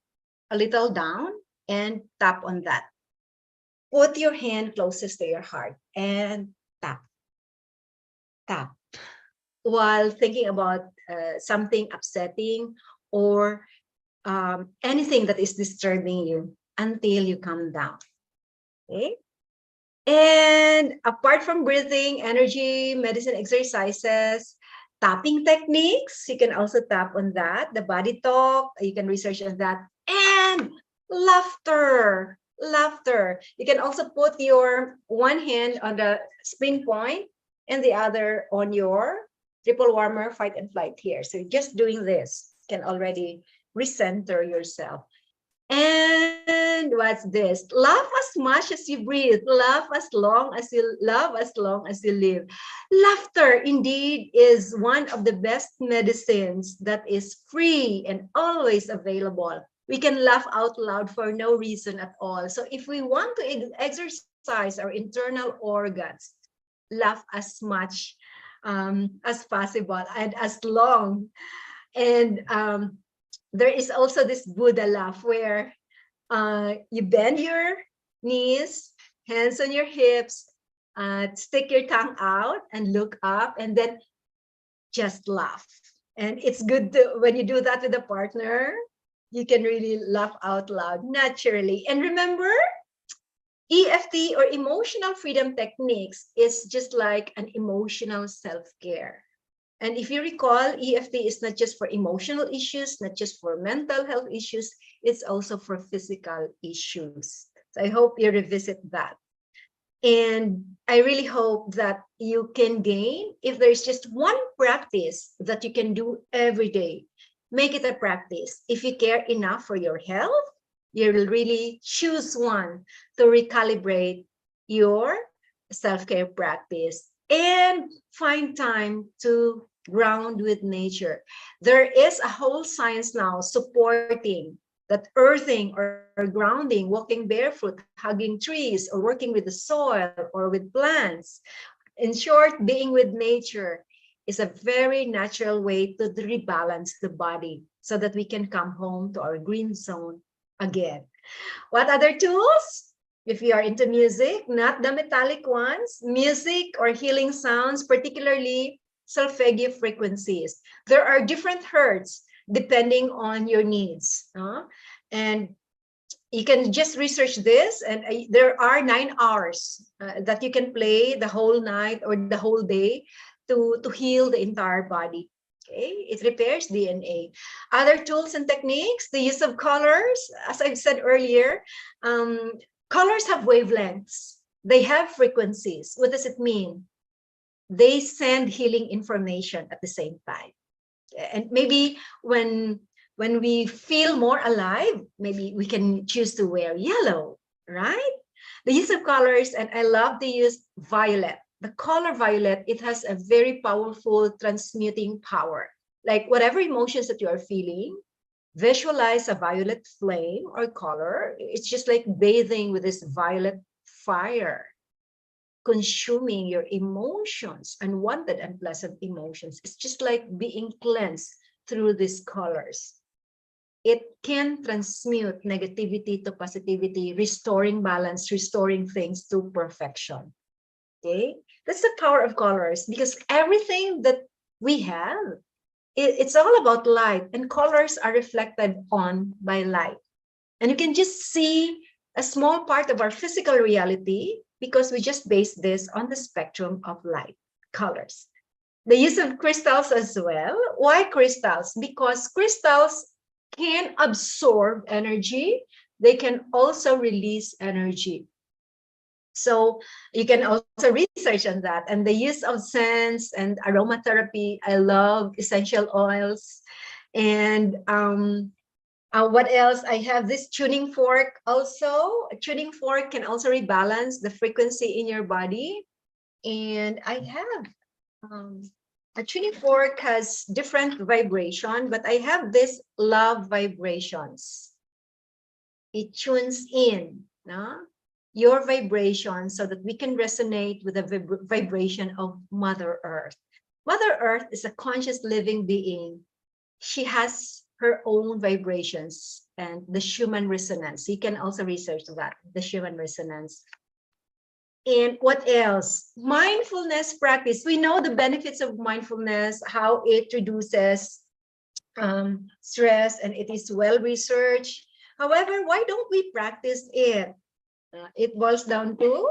a little down and tap on that. Put your hand closest to your heart and tap, tap, while thinking about something upsetting or anything that is disturbing you until you calm down. Okay. And apart from breathing, energy, medicine exercises, tapping techniques, you can also tap on that. The body talk, you can research on that. And laughter. You can also put your one hand on the spin point and the other on your triple warmer fight and flight here. So just doing this can already recenter yourself. And what's this? Laugh as much as you breathe. Laugh as long as you live. Laughter indeed is one of the best medicines that is free and always available. We can laugh out loud for no reason at all. So if we want to exercise our internal organs, laugh as much as possible and as long. And there is also this Buddha laugh where you bend your knees, hands on your hips, stick your tongue out and look up, and then just laugh. And it's good when you do that with a partner, you can really laugh out loud naturally. And remember, EFT or emotional freedom techniques is just like an emotional self-care. And if you recall, EFT is not just for emotional issues, not just for mental health issues, it's also for physical issues. So I hope you revisit that. And I really hope that you can gain, if there's just one practice that you can do every day, make it a practice. If you care enough for your health, you'll really choose one to recalibrate your self-care practice and find time to ground with nature. There is a whole science now supporting that earthing or grounding, walking barefoot, hugging trees, or working with the soil or with plants. In short, being with nature is a very natural way to rebalance the body so that we can come home to our green zone again. What other tools? If you are into music, not the metallic ones, music or healing sounds, particularly solfeggio frequencies. There are different hertz depending on your needs. And you can just research this, and there are 9 hours that you can play the whole night or the whole day to heal the entire body. Okay, it repairs DNA. Other tools and techniques, the use of colors, as I've said earlier, colors have wavelengths. They have frequencies. What does it mean? They send healing information at the same time. And maybe when we feel more alive, maybe we can choose to wear yellow, right? The use of colors, and I love to use violet. The color violet, it has a very powerful transmuting power. Like whatever emotions that you are feeling, visualize a violet flame or color. It's just like bathing with this violet fire, consuming your emotions, unwanted, unpleasant emotions. It's just like being cleansed through these colors. It can transmute negativity to positivity, restoring balance, restoring things to perfection. Okay, that's the power of colors, because everything that we have, it's all about light, and colors are reflected on by light. And you can just see a small part of our physical reality because we just base this on the spectrum of light, colors. The use of crystals as well. Why crystals? Because crystals can absorb energy. They can also release energy. So you can also research on that. And the use of scents and aromatherapy. I love essential oils. And what else? I have this tuning fork also. A tuning fork can also rebalance the frequency in your body. And I have a tuning fork has different vibration, but I have this love vibrations. It tunes in your vibration so that we can resonate with the vibration of Mother Earth. Mother Earth is a conscious living being. She has her own vibrations and the Schumann resonance. You can also research that, the Schumann resonance. And what else? Mindfulness practice. We know the benefits of mindfulness, how it reduces stress, and it is well researched. However, why don't we practice it? It boils down to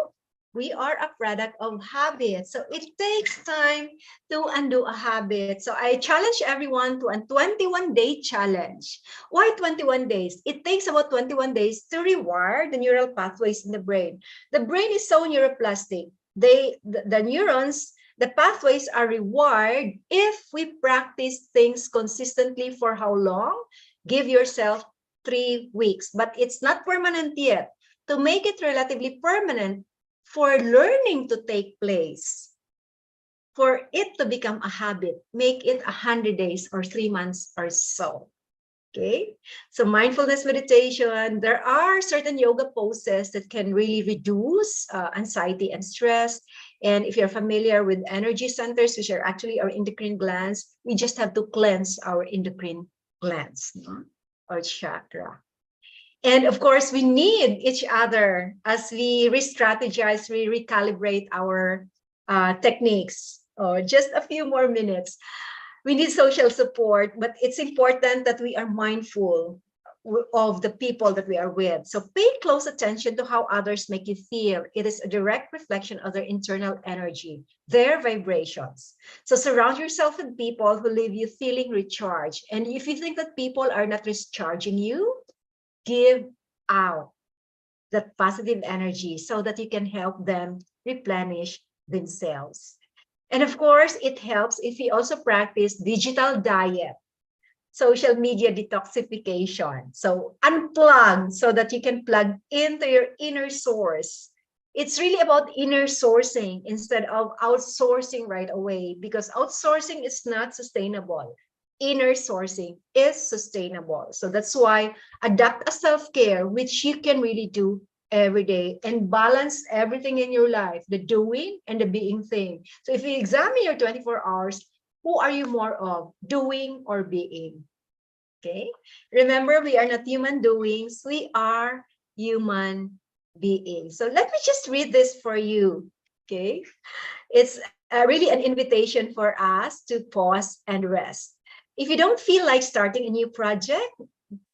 we are a product of habit. So it takes time to undo a habit. So I challenge everyone to a 21-day challenge. Why 21 days? It takes about 21 days to rewire the neural pathways in the brain. The brain is so neuroplastic. The neurons, the pathways are rewired if we practice things consistently. For how long? Give yourself 3 weeks, but it's not permanent yet. To make it relatively permanent, for learning to take place, for it to become a habit, make it 100 days or 3 months or so. Okay, so mindfulness meditation, there are certain yoga poses that can really reduce anxiety and stress. And if you're familiar with energy centers, which are actually our endocrine glands, we just have to cleanse our endocrine glands or chakra. And of course, we need each other as we re-strategize, we recalibrate our techniques. Just a few more minutes. We need social support, but it's important that we are mindful. of the people that we are with. So pay close attention to how others make you feel. It is a direct reflection of their internal energy, their vibrations. So surround yourself with people who leave you feeling recharged. And if you think that people are not recharging you, give out that positive energy so that you can help them replenish themselves. And of course, it helps if you also practice digital diet, social media detoxification. So unplug so that you can plug into your inner source. It's really about inner sourcing instead of outsourcing right away, because outsourcing is not sustainable. Inner sourcing is sustainable. So that's why adapt a self-care, which you can really do every day, and balance everything in your life, the doing and the being thing. So if you examine your 24 hours, who are you more of, doing or being? Okay. Remember, we are not human doings, we are human beings. So let me just read this for you. Okay. It's really an invitation for us to pause and rest. If you don't feel like starting a new project,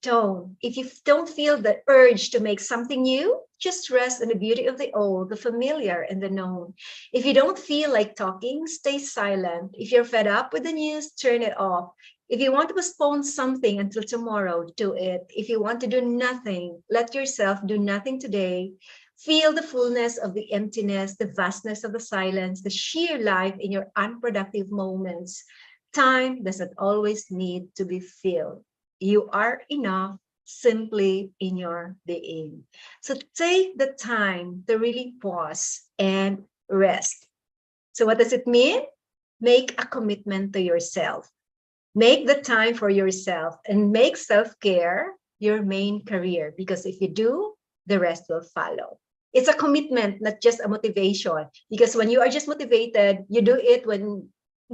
don't. If you don't feel the urge to make something new, just rest in the beauty of the old, the familiar, and the known. If you don't feel like talking, stay silent. If you're fed up with the news, turn it off. If you want to postpone something until tomorrow, do it. If you want to do nothing, let yourself do nothing today. Feel the fullness of the emptiness, the vastness of the silence, the sheer life in your unproductive moments. Time doesn't always need to be filled. You are enough simply in your being. So take the time to really pause and rest. So what does it mean? Make a commitment to yourself. Make the time for yourself and make self-care your main career, because if you do, the rest will follow. It's a commitment, not just a motivation, because when you are just motivated, you do it when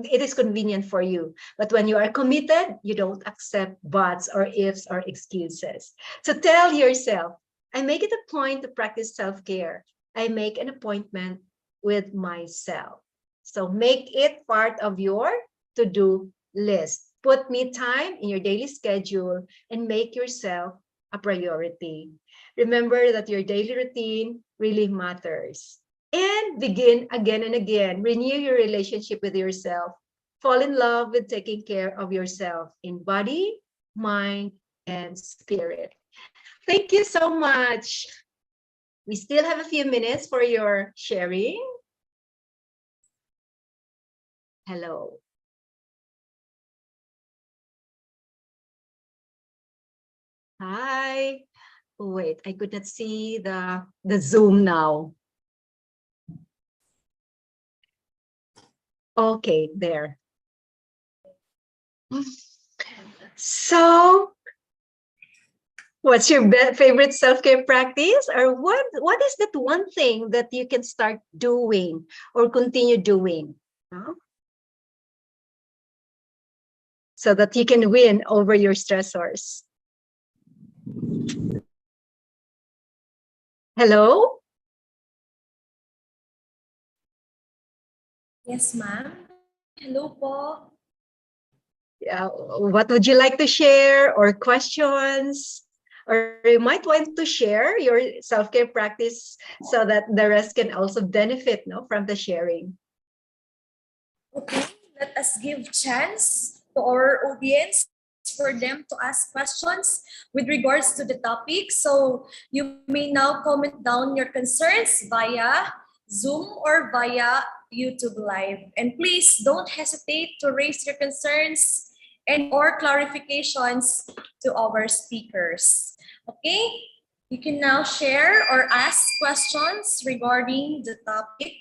it is convenient for you. But when you are committed, you don't accept buts or ifs or excuses. So tell yourself, I make it a point to practice self-care. I make an appointment with myself. So make it part of your to-do list. Put me time in your daily schedule and make yourself a priority. Remember that your daily routine really matters. And begin again and again. Renew your relationship with yourself. Fall in love with taking care of yourself in body, mind, and spirit. Thank you so much. We still have a few minutes for your sharing. Hello. Hi. Oh, wait, I could not see the Zoom now. Okay, there. So, what's your favorite self-care practice? Or what is that one thing that you can start doing or continue doing? Huh? So that you can win over your stressors. Hello? Yes, ma'am. Hello po. Yeah, what would you like to share, or questions? Or you might want to share your self-care practice so that the rest can also benefit, no, from the sharing. Okay, let us give chance to our audience for them to ask questions with regards to the topic. So you may now comment down your concerns via Zoom or via YouTube Live. And please don't hesitate to raise your concerns and or clarifications to our speakers. Okay, you can now share or ask questions regarding the topic.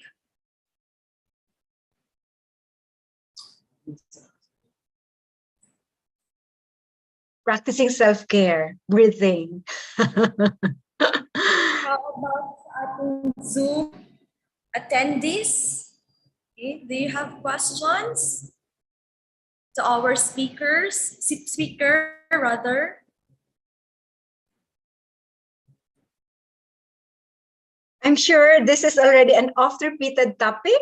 Practicing self-care, breathing. How about ating Zoom attendees? Okay, do you have questions to our speaker rather? I'm sure this is already an oft repeated topic,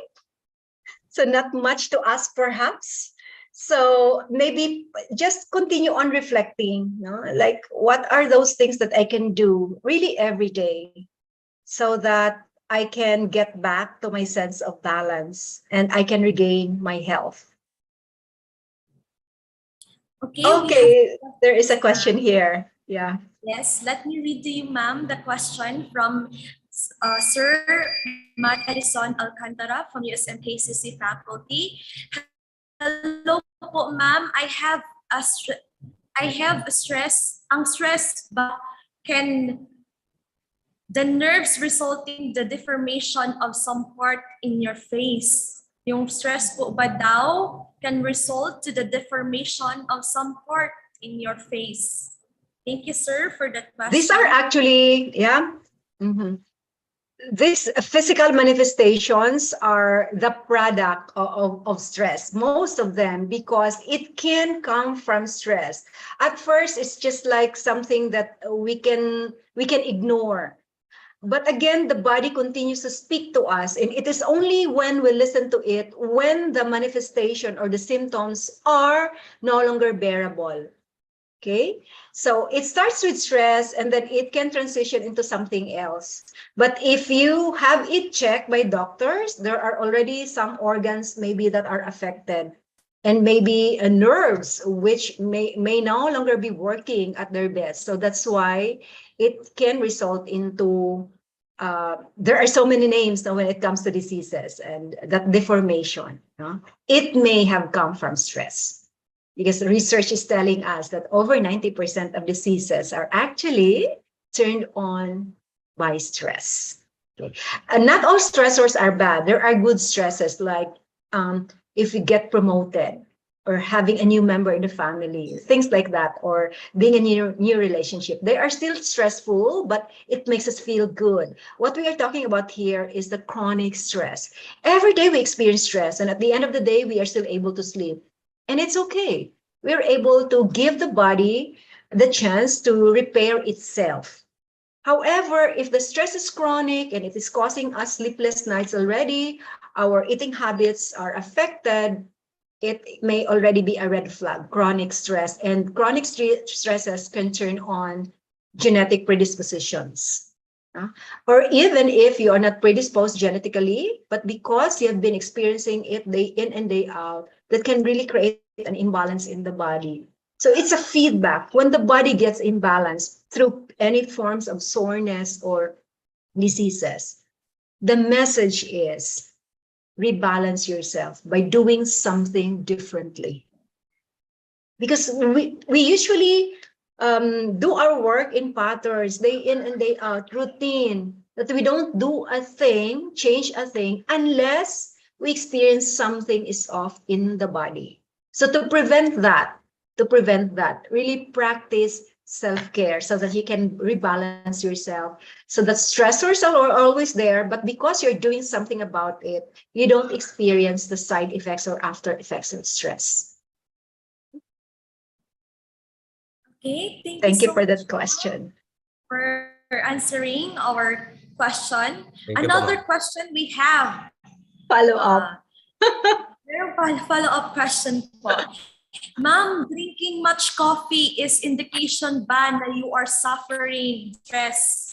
so not much to ask perhaps. So maybe just continue on reflecting, like what are those things that I can do really every day so that I can get back to my sense of balance and I can regain my health. Okay, we have Okay, there is a questions, question ma'am. here. Yeah. Yes, let me read to you, ma'am, the question from Sir Matt Edison Alcantara from USMKCC faculty. Hello po, ma'am. I have a stress. Ang stress ba can the nerves resulting the deformation of some part in your face? Yung stress po ba daw can result to the deformation of some part in your face? Thank you, sir, for that question. These are actually, yeah. Mm-hmm. These physical manifestations are the product of stress, most of them, because it can come from stress. At first, it's just like something that we can ignore. But again, the body continues to speak to us, and it is only when we listen to it, when the manifestation or the symptoms are no longer bearable. Okay, so it starts with stress and then it can transition into something else. But if you have it checked by doctors, there are already some organs maybe that are affected, and maybe nerves which may no longer be working at their best. So that's why it can result into there are so many names now when it comes to diseases and that deformation. It may have come from stress, because research is telling us that over 90% of diseases are actually turned on by stress. Okay. And not all stressors are bad. There are good stresses, like if you get promoted or having a new member in the family, things like that, or being in a new relationship. They are still stressful, but it makes us feel good. What we are talking about here is the chronic stress. Every day we experience stress, and at the end of the day, we are still able to sleep. And it's okay. We're able to give the body the chance to repair itself. However, if the stress is chronic and it is causing us sleepless nights already, our eating habits are affected, it may already be a red flag, chronic stress. And chronic stresses can turn on genetic predispositions. Or even if you are not predisposed genetically, but because you have been experiencing it day in and day out, that can really create an imbalance in the body. So it's a feedback. When the body gets imbalanced through any forms of soreness or diseases, the message is rebalance yourself by doing something differently. Because we usually do our work in patterns, day in and day out, routine, that we don't do a thing, change a thing, unless we experience something is off in the body. So to prevent that, really practice self-care so that you can rebalance yourself, so that stressors are always there, but because you're doing something about it, you don't experience the side effects or after effects of stress. Okay, Thank you so for much that question. for answering our question. Thank you po, Another ma'am. question we have. Follow up. Follow-up question po. Ma'am, drinking much coffee is indication ba na you are suffering stress?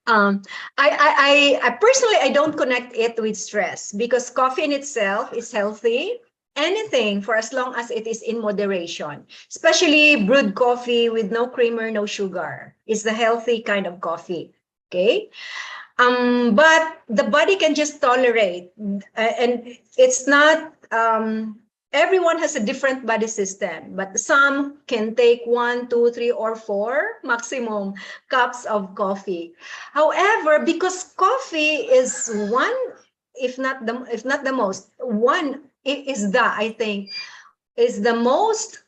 I personally, I don't connect it with stress, because coffee in itself is healthy. Anything for as long as it is in moderation, especially brewed coffee with no creamer, no sugar, is the healthy kind of coffee. Okay. But the body can just tolerate, and it's not, everyone has a different body system, but some can take 1, 2, 3, or 4 maximum cups of coffee. However, because coffee is one, if not the most, one is the, I think, is the most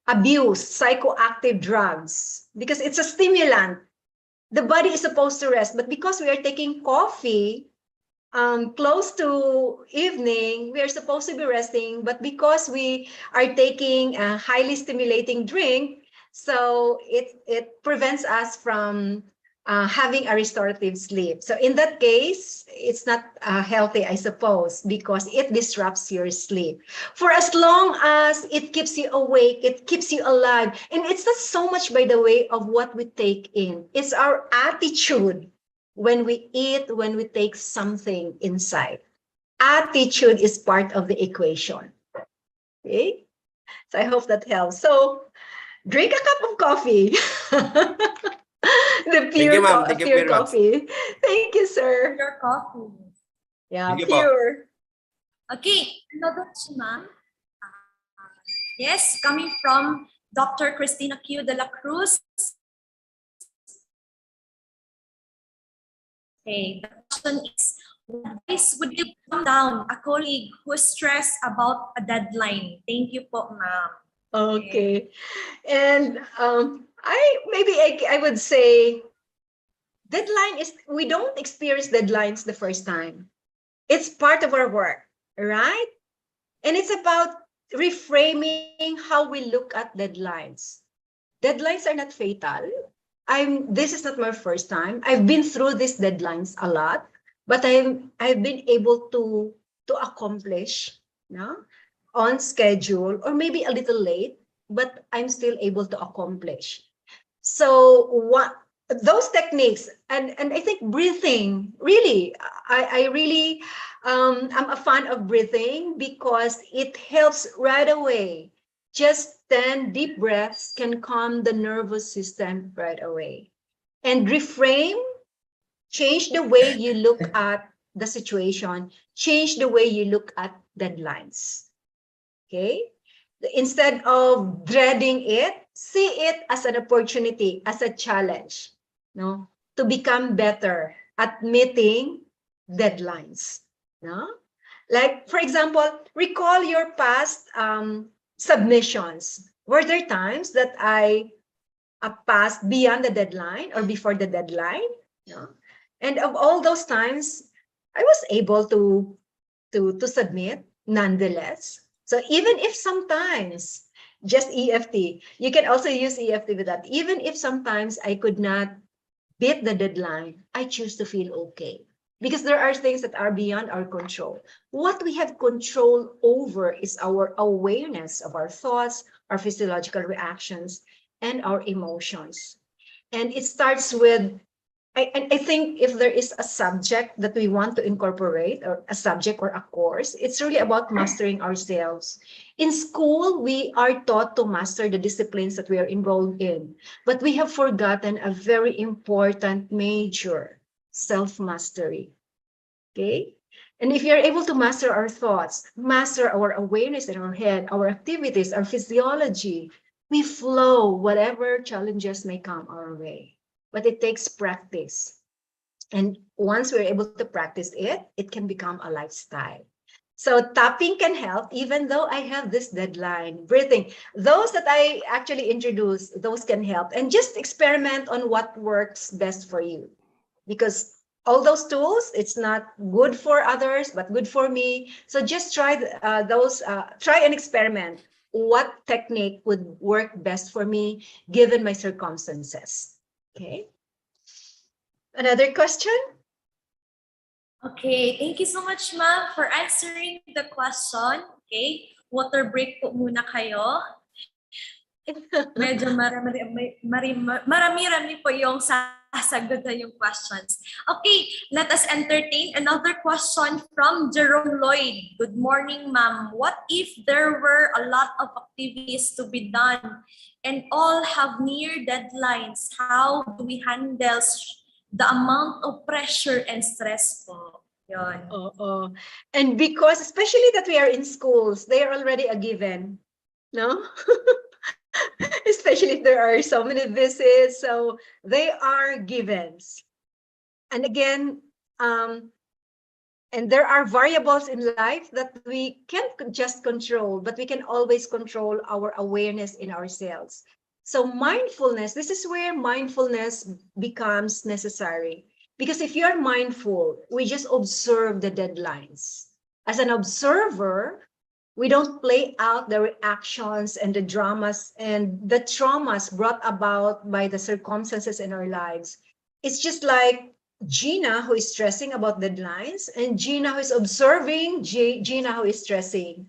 abused psychoactive drugs, because it's a stimulant. The body is supposed to rest, but because we are taking coffee close to evening, we are supposed to be resting, but because we are taking a highly stimulating drink, so it prevents us from having a restorative sleep. So in that case, it's not healthy, I suppose, because it disrupts your sleep. For as long as it keeps you awake, it keeps you alive. And it's not so much by the way of what we take in. It's our attitude when we eat, when we take something inside. Attitude is part of the equation. Okay? So I hope that helps. So drink a cup of coffee. The Thank you, ma'am. Thank you pure very much. coffee. Thank you, sir. Your coffee. Yeah, Thank you po. pure. Okay, another question, ma'am. Yes, coming from Dr. Christina Q. de la Cruz. Okay, the question is, what advice would you calm down a colleague who is stressed about a deadline? Thank you po, ma'am. Okay. And I would say deadline is, we don't experience deadlines the first time. It's part of our work, right? And it's about reframing how we look at deadlines. Deadlines are not fatal. This is not my first time. I've been through these deadlines a lot, but I've been able to accomplish, no, on schedule, or maybe a little late, but I'm still able to accomplish. So what those techniques, and I think breathing, really, I really I'm a fan of breathing because it helps right away. Just 10 deep breaths can calm the nervous system right away. And reframe, change the way you look at the situation, change the way you look at deadlines. Okay? Instead of dreading it, see it as an opportunity, as a challenge, no, to become better at meeting deadlines. No? Like, for example, recall your past submissions. Were there times that I passed beyond the deadline or before the deadline? No? And of all those times, I was able to submit nonetheless. So even if sometimes just EFT, you can also use EFT with that. Even if sometimes I could not beat the deadline, I choose to feel okay. Because there are things that are beyond our control. What we have control over is our awareness of our thoughts, our physiological reactions, and our emotions. And it starts with, I think if there is a subject that we want to incorporate, or a subject or a course, it's really about mastering ourselves. In school, we are taught to master the disciplines that we are enrolled in, but we have forgotten a very important major, self-mastery. Okay? And if you're able to master our thoughts, master our awareness in our head, our activities, our physiology, we flow whatever challenges may come our way. But it takes practice. And once we're able to practice it, it can become a lifestyle. So tapping can help, even though I have this deadline. Breathing, those that I actually introduce, those can help. And just experiment on what works best for you. Because all those tools, it's not good for others, but good for me. So just try try and experiment what technique would work best for me, given my circumstances. Okay. Another question? Okay, thank you so much, ma'am, for answering the question. Okay, water break po muna kayo. Medyo marami-rami po yung sasagot na yung questions. Okay, let us entertain another question from Jerome Lloyd. Good morning, ma'am. What if there were a lot of activities to be done and all have near deadlines? How do we handle the amount of pressure and stress po? Yun. Oh. And because, especially that we are in schools, they are already a given, no? Especially if there are so many visits, so they are givens. And again, and there are variables in life that we can't just control, but we can always control our awareness in ourselves. So mindfulness, this is where mindfulness becomes necessary. Because if you're mindful, we just observe the deadlines. As an observer, we don't play out the reactions and the dramas and the traumas brought about by the circumstances in our lives. it's just like Gina who is stressing about deadlines and Gina who is observing Gina who is stressing.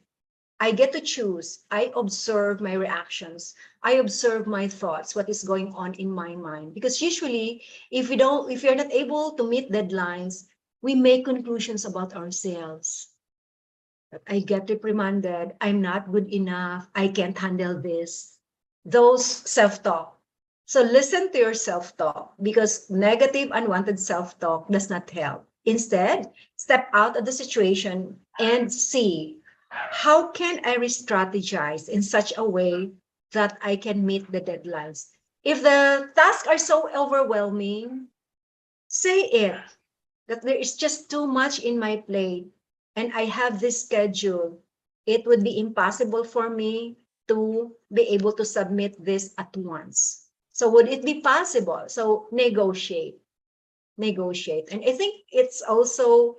I get to choose. I observe my reactions. I observe my thoughts, what is going on in my mind. Because usually, if you're not able to meet deadlines, we make conclusions about ourselves. I get reprimanded. I'm not good enough. I can't handle this. Those self-talk. So listen to your self-talk because negative, unwanted self-talk does not help. Instead, step out of the situation and see how can I re-strategize in such a way that I can meet the deadlines. If the tasks are so overwhelming, say it that there is just too much in my plate and I have this schedule. It would be impossible for me to be able to submit this at once. So would it be possible? So negotiate. And I think it's also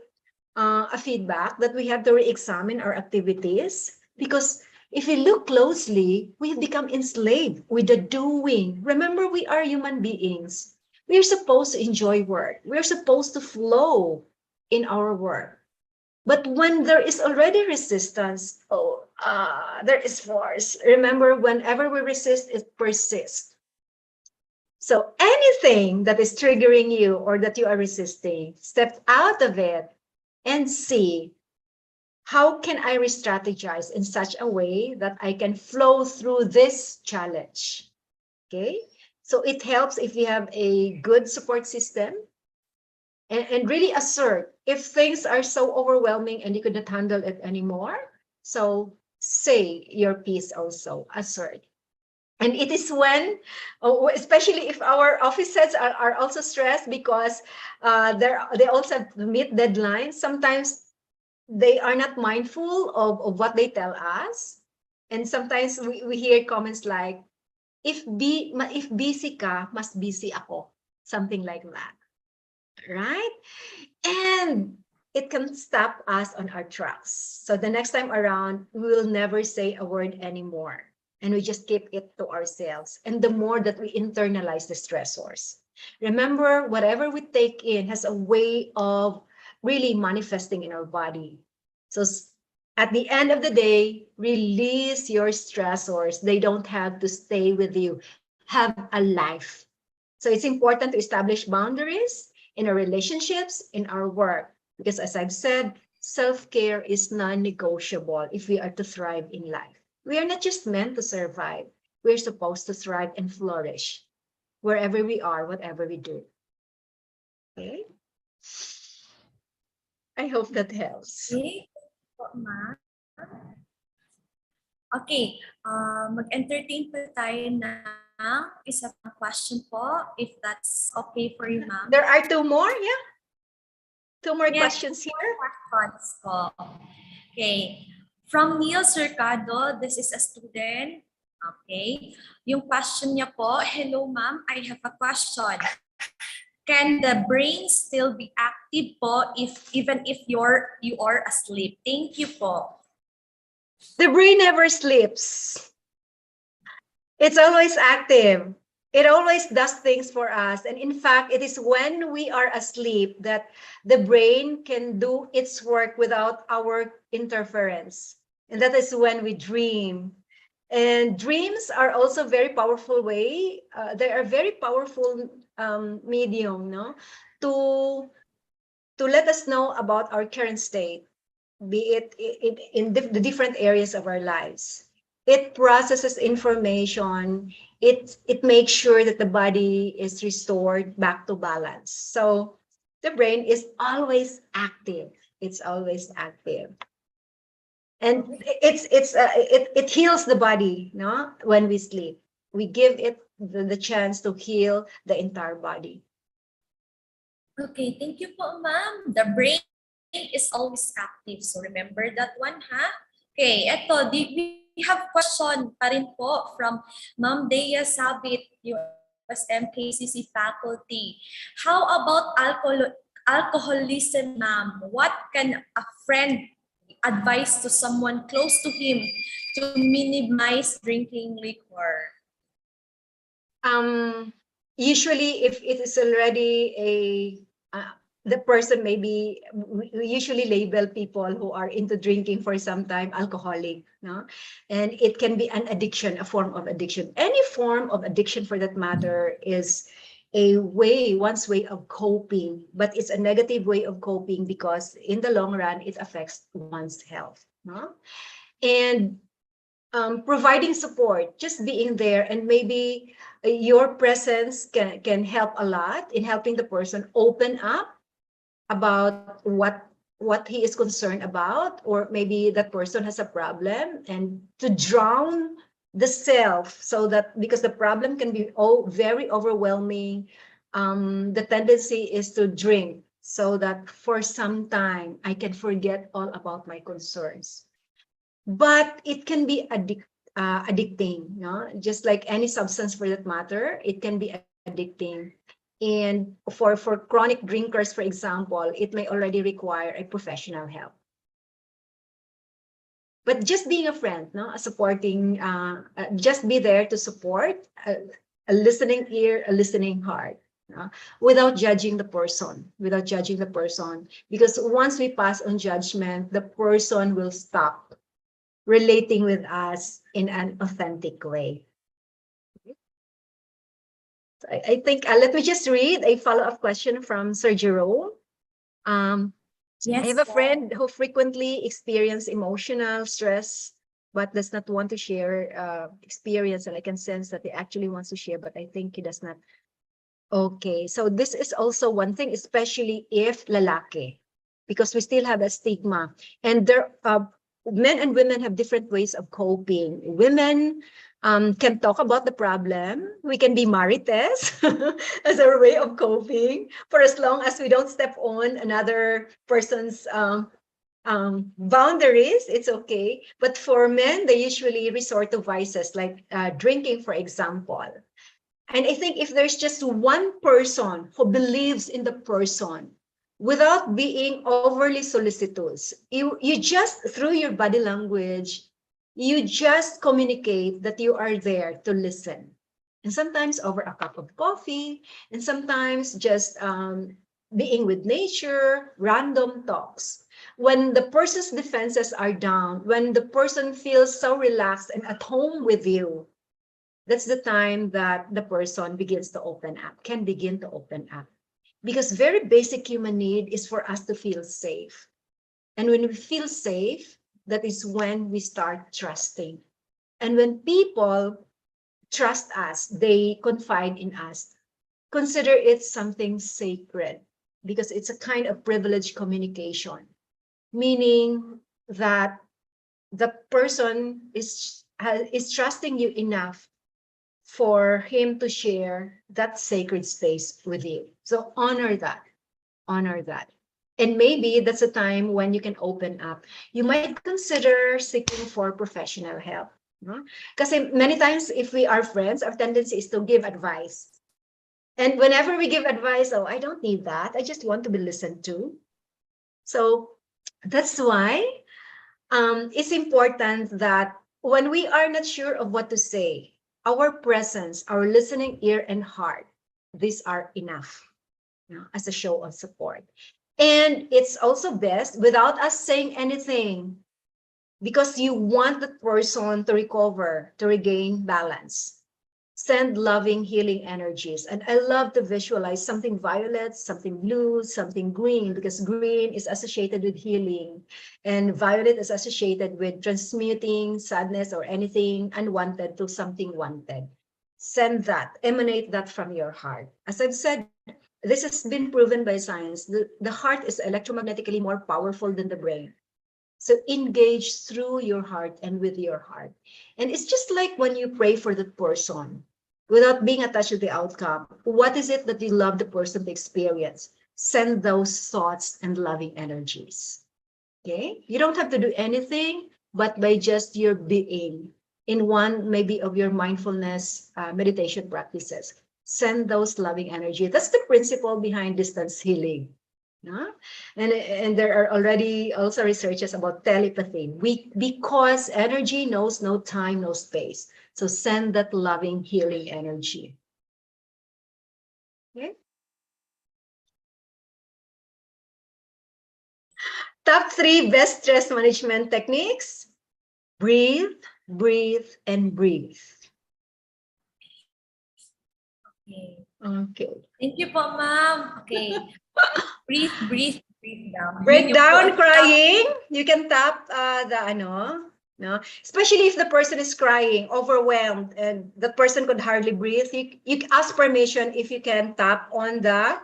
a feedback that we have to re-examine our activities because if we look closely, we have become enslaved with the doing. Remember, we are human beings. We're supposed to enjoy work. We're supposed to flow in our work. But when there is already resistance, there is force. Remember, whenever we resist, it persists. So anything that is triggering you or that you are resisting, step out of it and see how can I re-strategize in such a way that I can flow through this challenge. Okay, so it helps if you have a good support system and really assert if things are so overwhelming and you could not handle it anymore. So say your piece also, assert. And it is when, especially if our office heads are also stressed because they also have to meet deadlines. Sometimes they are not mindful of what they tell us. And sometimes we hear comments like, if busy ka, mas busy ako. Something like that, right? And it can stop us on our tracks. So the next time around, we will never say a word anymore. And we just keep it to ourselves. And the more that we internalize the stressors. Remember, whatever we take in has a way of really manifesting in our body. So at the end of the day, release your stressors. They don't have to stay with you. Have a life. So it's important to establish boundaries in our relationships, in our work. Because as I've said, self-care is non-negotiable if we are to thrive in life. We are not just meant to survive. We're supposed to thrive and flourish wherever we are, whatever we do. Okay? I hope that helps. Okay. Ma'am. Okay, mag-entertain pa tayo ng isa pang question po, if that's okay for you, ma'am. There are two more, yeah? Two more Yes, questions two here. more questions po. Okay. From Neil Cercado, this is a student. Okay. Yung question niya po, hello ma'am, I have a question. Can the brain still be active po even if you are asleep? Thank you po. The brain never sleeps. It's always active. It always does things for us. And in fact, it is when we are asleep that the brain can do its work without our interference. And that is when we dream. And dreams are also very powerful way. They are very powerful medium, no, to let us know about our current state, be it in the different areas of our lives. It processes information. It makes sure that the body is restored back to balance. So the brain is always active. It's always active. And it heals the body, no? When we sleep, we give it the chance to heal the entire body. Okay, thank you po, ma'am. The brain is always active. So remember that one, ha? Okay, eto, we have question pa rin po from Ma'am Dea Sabit, USM KCC faculty. How about alcoholism, ma'am? What can a friend advise to someone close to him to minimize drinking liquor? usually if it is already the person, maybe we usually label people who are into drinking for some time alcoholic, no? And it can be an addiction, a form of addiction. Any form of addiction for that matter is one's way of coping, but it's a negative way of coping because in the long run it affects one's health, no? And providing support, just being there, and maybe your presence can help a lot in helping the person open up about what he is concerned about, or maybe that person has a problem, and to drown the self, so that because the problem can be very overwhelming, the tendency is to drink so that for some time I can forget all about my concerns. But it can be addicting, no? Just like any substance for that matter, it can be addicting. And for chronic drinkers, for example, it may already require a professional help. But just being a friend, no, a supporting, just be there to support, a listening ear, a listening heart, without judging the person, because once we pass on judgment, the person will stop relating with us in an authentic way. I think, let me just read a follow-up question from Sir Jerome. I have a friend who frequently experiences emotional stress, but does not want to share experience, and I can sense that he actually wants to share, but I think he does not. Okay, so this is also one thing, especially if lalaki, because we still have a stigma, and there men and women have different ways of coping. Women can talk about the problem. We can be marites as our way of coping, for as long as we don't step on another person's boundaries, it's okay. But for men, they usually resort to vices like drinking, for example. And I think if there's just one person who believes in the person without being overly solicitous, you just, through your body language, you just communicate that you are there to listen. And sometimes over a cup of coffee, and sometimes just being with nature, random talks. When the person's defenses are down, when the person feels so relaxed and at home with you, that's the time that the person begins to open up, can begin to open up. Because very basic human need is for us to feel safe. And when we feel safe, that is when we start trusting. And when people trust us, they confide in us, consider it something sacred, because it's a kind of privileged communication, meaning that the person is trusting you enough for him to share that sacred space with you. So honor that, honor that. And maybe that's a time when you can open up. You might consider seeking for professional help. Because many times if we are friends, our tendency is to give advice. And whenever we give advice, oh, I don't need that. I just want to be listened to. So that's why it's important that when we are not sure of what to say, our presence, our listening ear and heart, these are enough, as a show of support. And it's also best without us saying anything, because you want the person to recover, to regain balance. Send loving, healing energies. And I love to visualize something violet, something blue, something green, because green is associated with healing, and violet is associated with transmuting sadness or anything unwanted to something wanted. Send that, emanate that from your heart. As I've said, this has been proven by science. The heart is electromagnetically more powerful than the brain. So engage through your heart and with your heart. And it's just like when you pray for that person without being attached to the outcome. What is it that you love the person to experience? Send those thoughts and loving energies. Okay? You don't have to do anything, but by just your being in one maybe of your mindfulness meditation practices. Send those loving energy. That's the principle behind distance healing. And there are already also researches about telepathy. Because energy knows no time, no space. So send that loving, healing energy. Okay. Top 3 best stress management techniques. Breathe, breathe, and breathe. Okay. Okay. Thank you po, ma'am. Okay. Breathe, breathe, breathe down. Yun Break yung po down ang tap. crying. You can tap the no? Especially if the person is crying, overwhelmed, and the person could hardly breathe. You ask permission if you can tap on the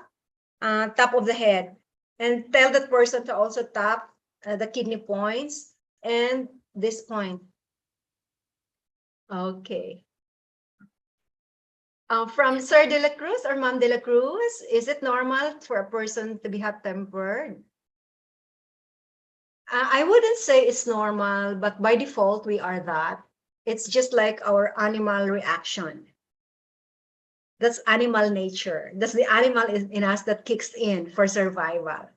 top of the head, and tell that person to also tap the kidney points and this point. Okay. From Sir De La Cruz or Ma'am De La Cruz, is it normal for a person to be hot-tempered? I wouldn't say it's normal, but by default, we are that. It's just like our animal reaction. That's animal nature. That's the animal in us that kicks in for survival.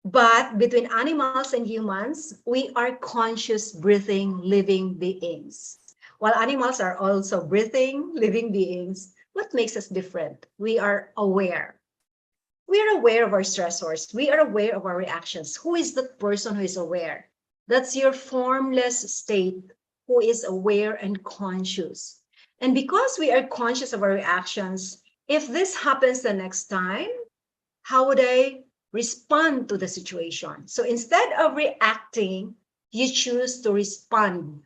But between animals and humans, we are conscious, breathing, living beings. While animals are also breathing, living beings, what makes us different? We are aware. We are aware of our stressors. We are aware of our reactions. Who is the person who is aware? That's your formless state who is aware and conscious. And because we are conscious of our reactions, if this happens the next time, how would I respond to the situation? So instead of reacting, you choose to respond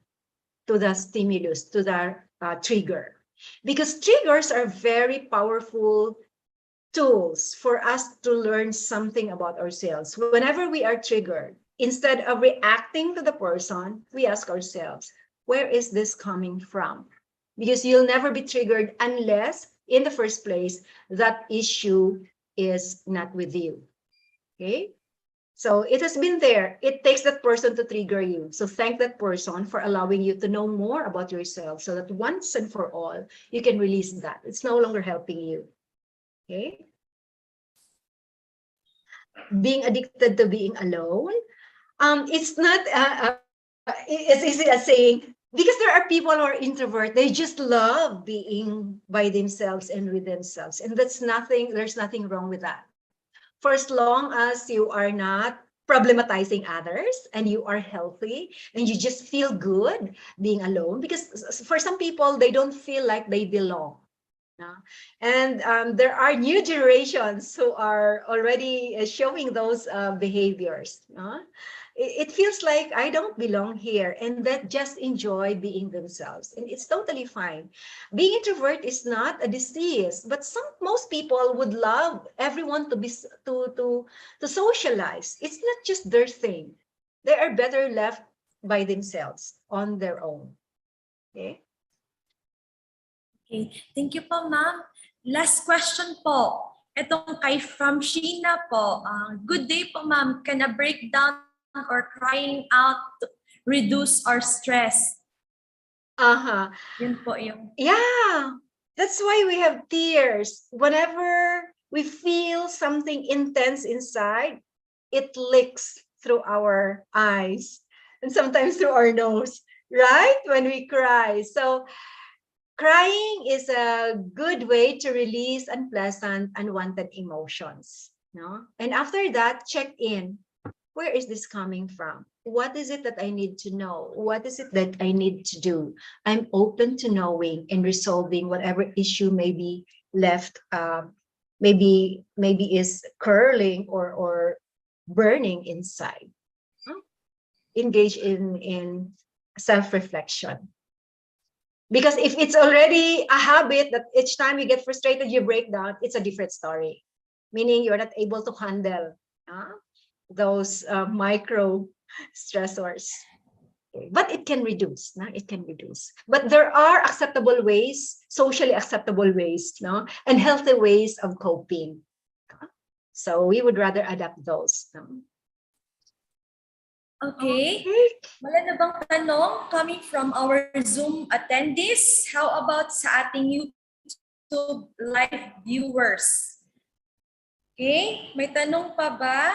to the stimulus, to the trigger. Because triggers are very powerful tools for us to learn something about ourselves. Whenever we are triggered, instead of reacting to the person, we ask ourselves, where is this coming from? Because you'll never be triggered unless, in the first place, that issue is not with you. Okay? So it has been there. It takes that person to trigger you. So thank that person for allowing you to know more about yourself so that once and for all, you can release that. It's no longer helping you. Okay? Being addicted to being alone. It's not as easy as saying, because there are people who are introvert, they just love being by themselves and with themselves. And there's nothing wrong with that. For as long as you are not problematizing others and you are healthy and you just feel good being alone, because for some people, they don't feel like they belong. And there are new generations who are already showing those behaviors. It feels like I don't belong here, and that just enjoy being themselves, and it's totally fine. Being introvert is not a disease, but most people would love everyone to be to socialize. It's not just their thing. They are better left by themselves on their own. Okay. Okay. Thank you po, ma'am. Last question po. Itong kay from Gina po. Good day po, ma'am. Can a breakdown or crying out reduce our stress? Uh-huh. Yun po yung... Yeah, that's why we have tears. Whenever we feel something intense inside, it leaks through our eyes and sometimes through our nose, right? When we cry. So crying is a good way to release unpleasant, unwanted emotions. No? And after that, check in. Where is this coming from? What is it that I need to know? What is it that I need to do? I'm open to knowing and resolving whatever issue may be left, maybe is curling or burning inside. Engage in self-reflection. Because if it's already a habit that each time you get frustrated, you break down, it's a different story. Meaning you're not able to handle those micro stressors. But it can reduce. It can reduce. But there are acceptable ways, socially acceptable ways, and healthy ways of coping. So we would rather adapt those. Okay. Wala na bang tanong coming from our Zoom attendees? How about sa ating YouTube live viewers? Okay, may tanong pa ba?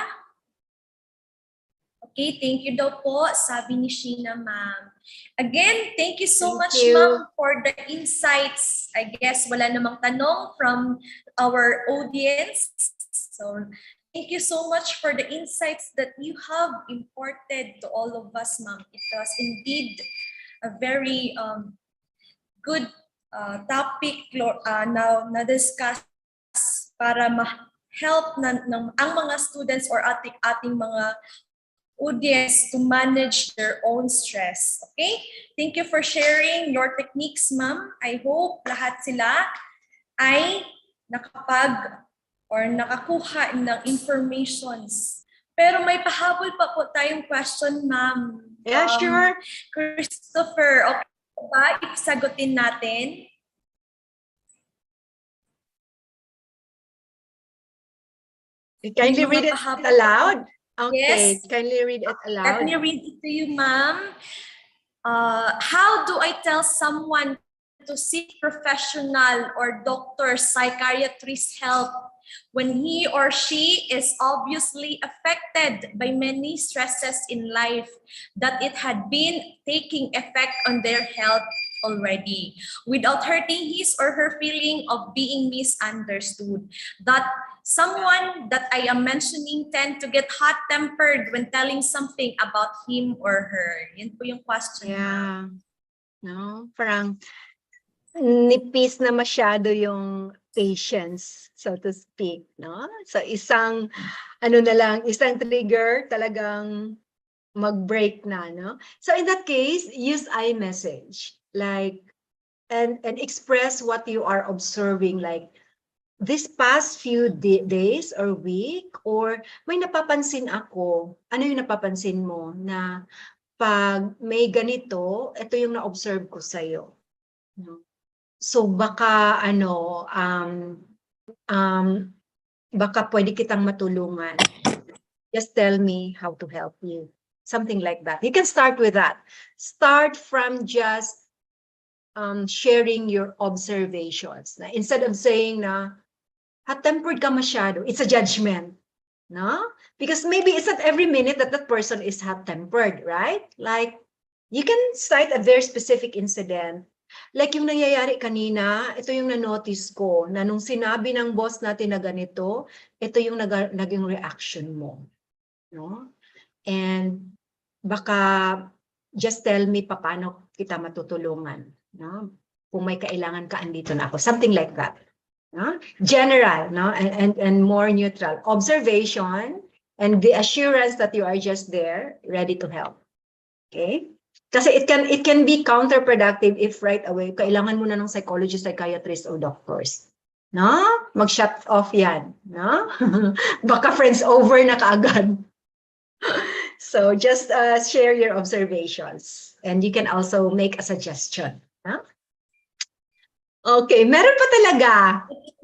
Okay, thank you daw po, sabi ni Gina, ma'am. Again, thank you so Thank much, you. ma'am, for the insights. I guess wala namang tanong from our audience. So, thank you so much for the insights that you have imparted to all of us, ma'am. It was indeed a very good topic na discuss para ma-help ang mga students or ating mga audience to manage their own stress. Okay? Thank you for sharing your techniques, ma'am. I hope lahat sila ay nakakuha ng informations. Pero may pahabol pa po tayong question, ma'am. Yeah, sure. Christopher, okay ba? Isagutin natin. Kindly read it aloud. Okay, yes. kindly read it aloud. Let me read it to you, ma'am. How do I tell someone to seek professional or doctor, psychiatrist help when he or she is obviously affected by many stresses in life that it had been taking effect on their health already, without hurting his or her feeling of being misunderstood? That someone that I am mentioning tend to get hot-tempered when telling something about him or her. Yan po yung question. Yeah. No, parang nipis na masyado yung patience, so to speak, no? So isang isang trigger talagang mag-break na, no? So in that case, use iMessage, like and express what you are observing, like this past few days or week, or may napapansin ako. Ano yung napapansin mo na pag may ganito, ito yung na-observe ko sa'yo. No? So baka baka pwede kitang matulungan. Just tell me how to help you. Something like that. You can start with that. Start from just sharing your observations. Na instead of saying na hot-tempered ka masyado, it's a judgment. No? Because maybe it's not every minute that that person is hot-tempered, right? Like, you can cite a very specific incident. Like yung nangyayari kanina, ito yung na-notice ko, na nung sinabi ng boss natin na ganito, ito yung naging reaction mo. No? And baka just tell me paano kita matutulungan. No? Kung may kailangan ka, andito na ako. Something like that. No? General, no? And more neutral. Observation and the assurance that you are just there, ready to help. Okay? Kasi it can be counterproductive if right away, kailangan mo na ng psychologist, psychiatrist, or doctors. No? Mag-shut off yan. No? Baka friends over na kaagad. So just share your observations. And you can also make a suggestion. No? Okay, meron pa talaga.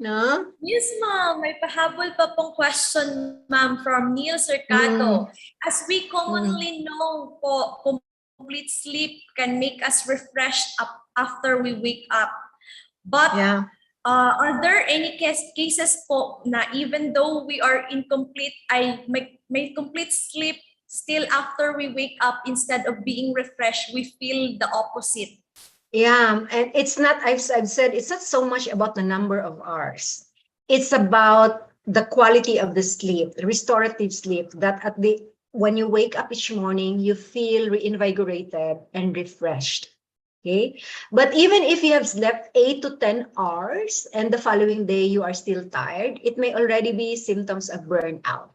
No? Yes, ma'am. May pahabol pa pong question, ma'am, from Neil Cercato. As we commonly know po, complete sleep can make us refreshed up after we wake up. But are there any cases po na even though we are incomplete, may complete sleep still after we wake up, instead of being refreshed, we feel the opposite? Yeah, and it's not, I've said, it's not so much about the number of hours. It's about the quality of the sleep, restorative sleep, that when you wake up each morning, you feel reinvigorated and refreshed. Okay. But even if you have slept 8 to 10 hours and the following day you are still tired, it may already be symptoms of burnout.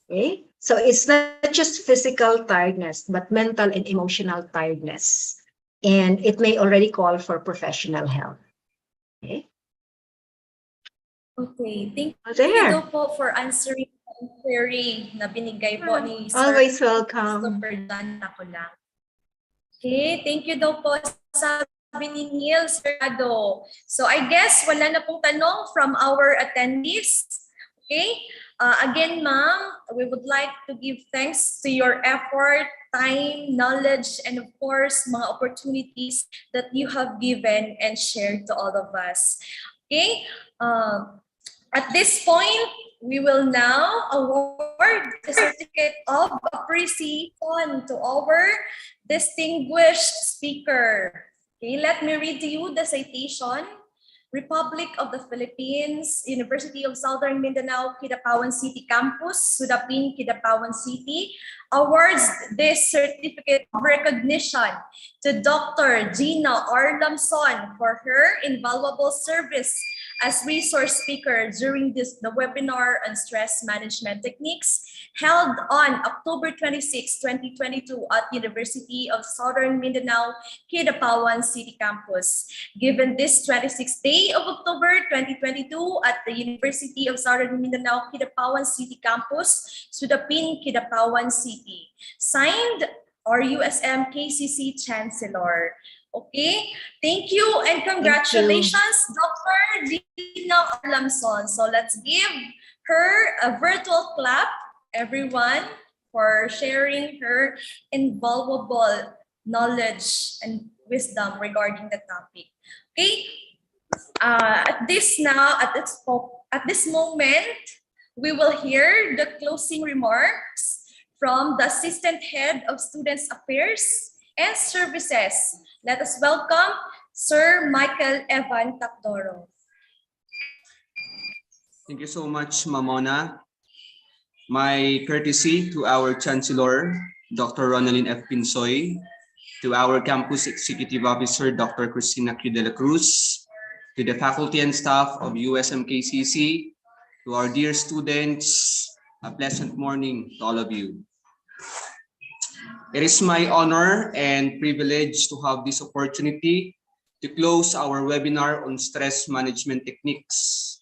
Okay. So it's not just physical tiredness, but mental and emotional tiredness. And it may already call for professional help. Okay. Okay. Thank you po for answering the query na binigay po ni Sir. Always welcome. Christopher Dan ako lang. Okay. Thank you daw po, sabi ni Neil Cercado. So I guess wala na pong tanong from our attendees. Okay. Again, ma'am, we would like to give thanks to your effort, time, knowledge, and of course, mga opportunities that you have given and shared to all of us. Okay. At this point, we will now award award the certificate of appreciation to our distinguished speaker. Okay, let me read to you the citation. Republic of the Philippines, University of Southern Mindanao, Kidapawan City Campus, Sudapin, Kidapawan City, awards this certificate of recognition to Dr. Gina Lamzon for her invaluable service as resource speaker during the webinar on stress management techniques held on October 26, 2022 at University of Southern Mindanao, Kidapawan City Campus. Given this 26th day of October 2022 at the University of Southern Mindanao, Kidapawan City Campus, Sudapin, Kidapawan City. Signed, RUSM KCC Chancellor. Okay, thank you and congratulations, Dr. Gina Lamzon. So let's give her a virtual clap, everyone, for sharing her invaluable knowledge and wisdom regarding the topic. Okay, at this moment, we will hear the closing remarks from the Assistant Head of Students Affairs and Services. Let us welcome Sir Michael Evan Takdoro. Thank you so much, Mamona. My courtesy to our Chancellor, Dr. Ronaldin F. Pinsoy, to our Campus Executive Officer, Dr. Cristina Q. de la Cruz, to the faculty and staff of USMKCC, to our dear students, a pleasant morning to all of you. It is my honor and privilege to have this opportunity to close our webinar on stress management techniques.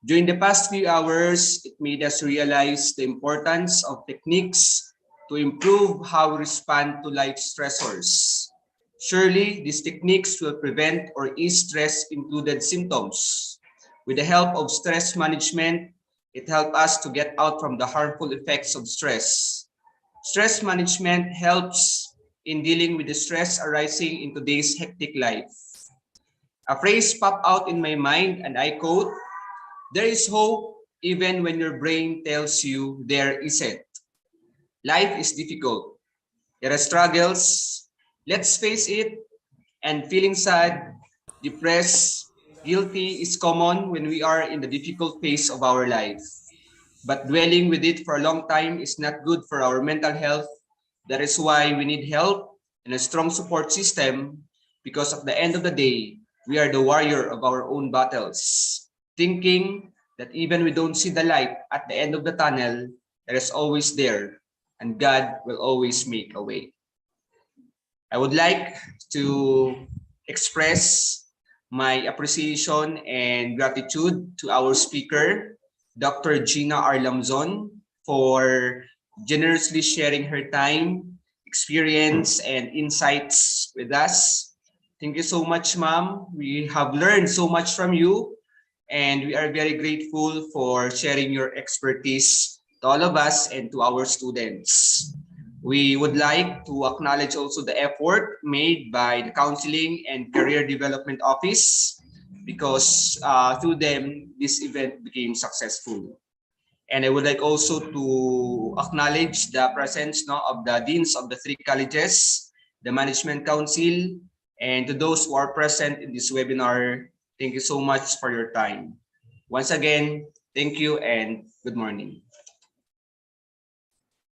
During the past few hours, it made us realize the importance of techniques to improve how we respond to life stressors. Surely, these techniques will prevent or ease stress-included symptoms. With the help of stress management, it helps us to get out from the harmful effects of stress. Stress management helps in dealing with the stress arising in today's hectic life. A phrase popped out in my mind and I quote, "There is hope even when your brain tells you there isn't." Life is difficult. There are struggles. Let's face it. And feeling sad, depressed, guilty is common when we are in the difficult phase of our life. But dwelling with it for a long time is not good for our mental health. That is why we need help and a strong support system, because at the end of the day, we are the warrior of our own battles. Thinking that even we don't see the light at the end of the tunnel, it is always there, and God will always make a way. I would like to express my appreciation and gratitude to our speaker, Dr. Gina Lamzon, for generously sharing her time, experience, and insights with us. Thank you so much, ma'am. We have learned so much from you, and we are very grateful for sharing your expertise to all of us and to our students. We would like to acknowledge also the effort made by the Counseling and Career Development Office, because through them, this event became successful. And I would like also to acknowledge the presence of the deans of the 3 colleges, the Management Council, and to those who are present in this webinar. Thank you so much for your time. Once again, thank you and good morning.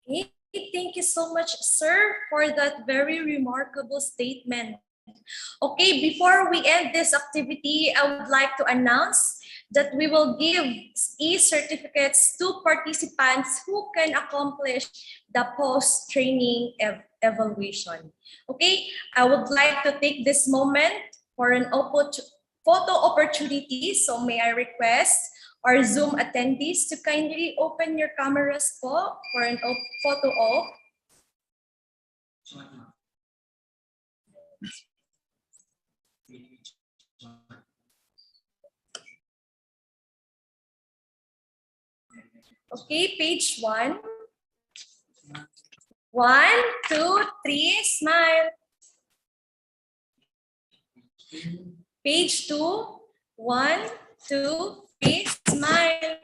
Okay, thank you so much, sir, for that very remarkable statement. Okay, before we end this activity, I would like to announce that we will give e-certificates to participants who can accomplish the post-training evaluation. Okay, I would like to take this moment for an photo opportunity. So may I request our Zoom attendees to kindly open your cameras po for an photo op. Okay, page 1. 1, 2, 3, smile. Page 2, 1, 2, 3, smile.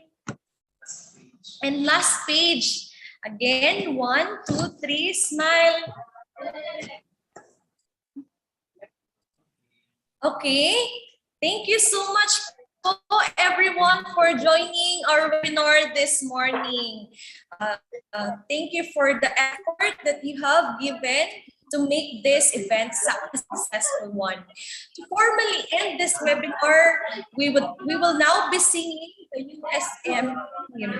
And last page, Again, 1, 2, 3, smile. Okay, thank you so much everyone for joining our webinar this morning. Thank you for the effort that you have given to make this event a successful one. To formally end this webinar, we will now be singing the USM hymn.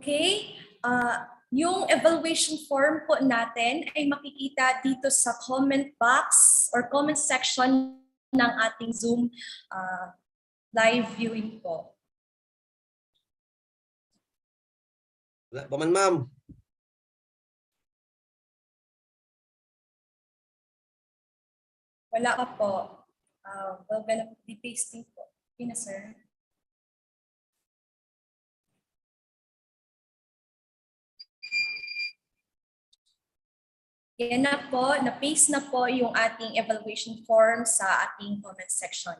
Okay, yung evaluation form po natin ay makikita dito sa comment box or comment section ng ating Zoom live viewing po. Wala pa man, ma'am. Wala ka po. Well, gonna be pasting po. Okay na, sir. Yan na po, na-paste na po yung ating evaluation form sa ating comment section.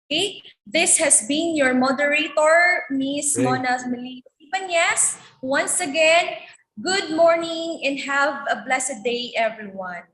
Okay, this has been your moderator, Miss Mona Ibanez. Once again, good morning and have a blessed day, everyone.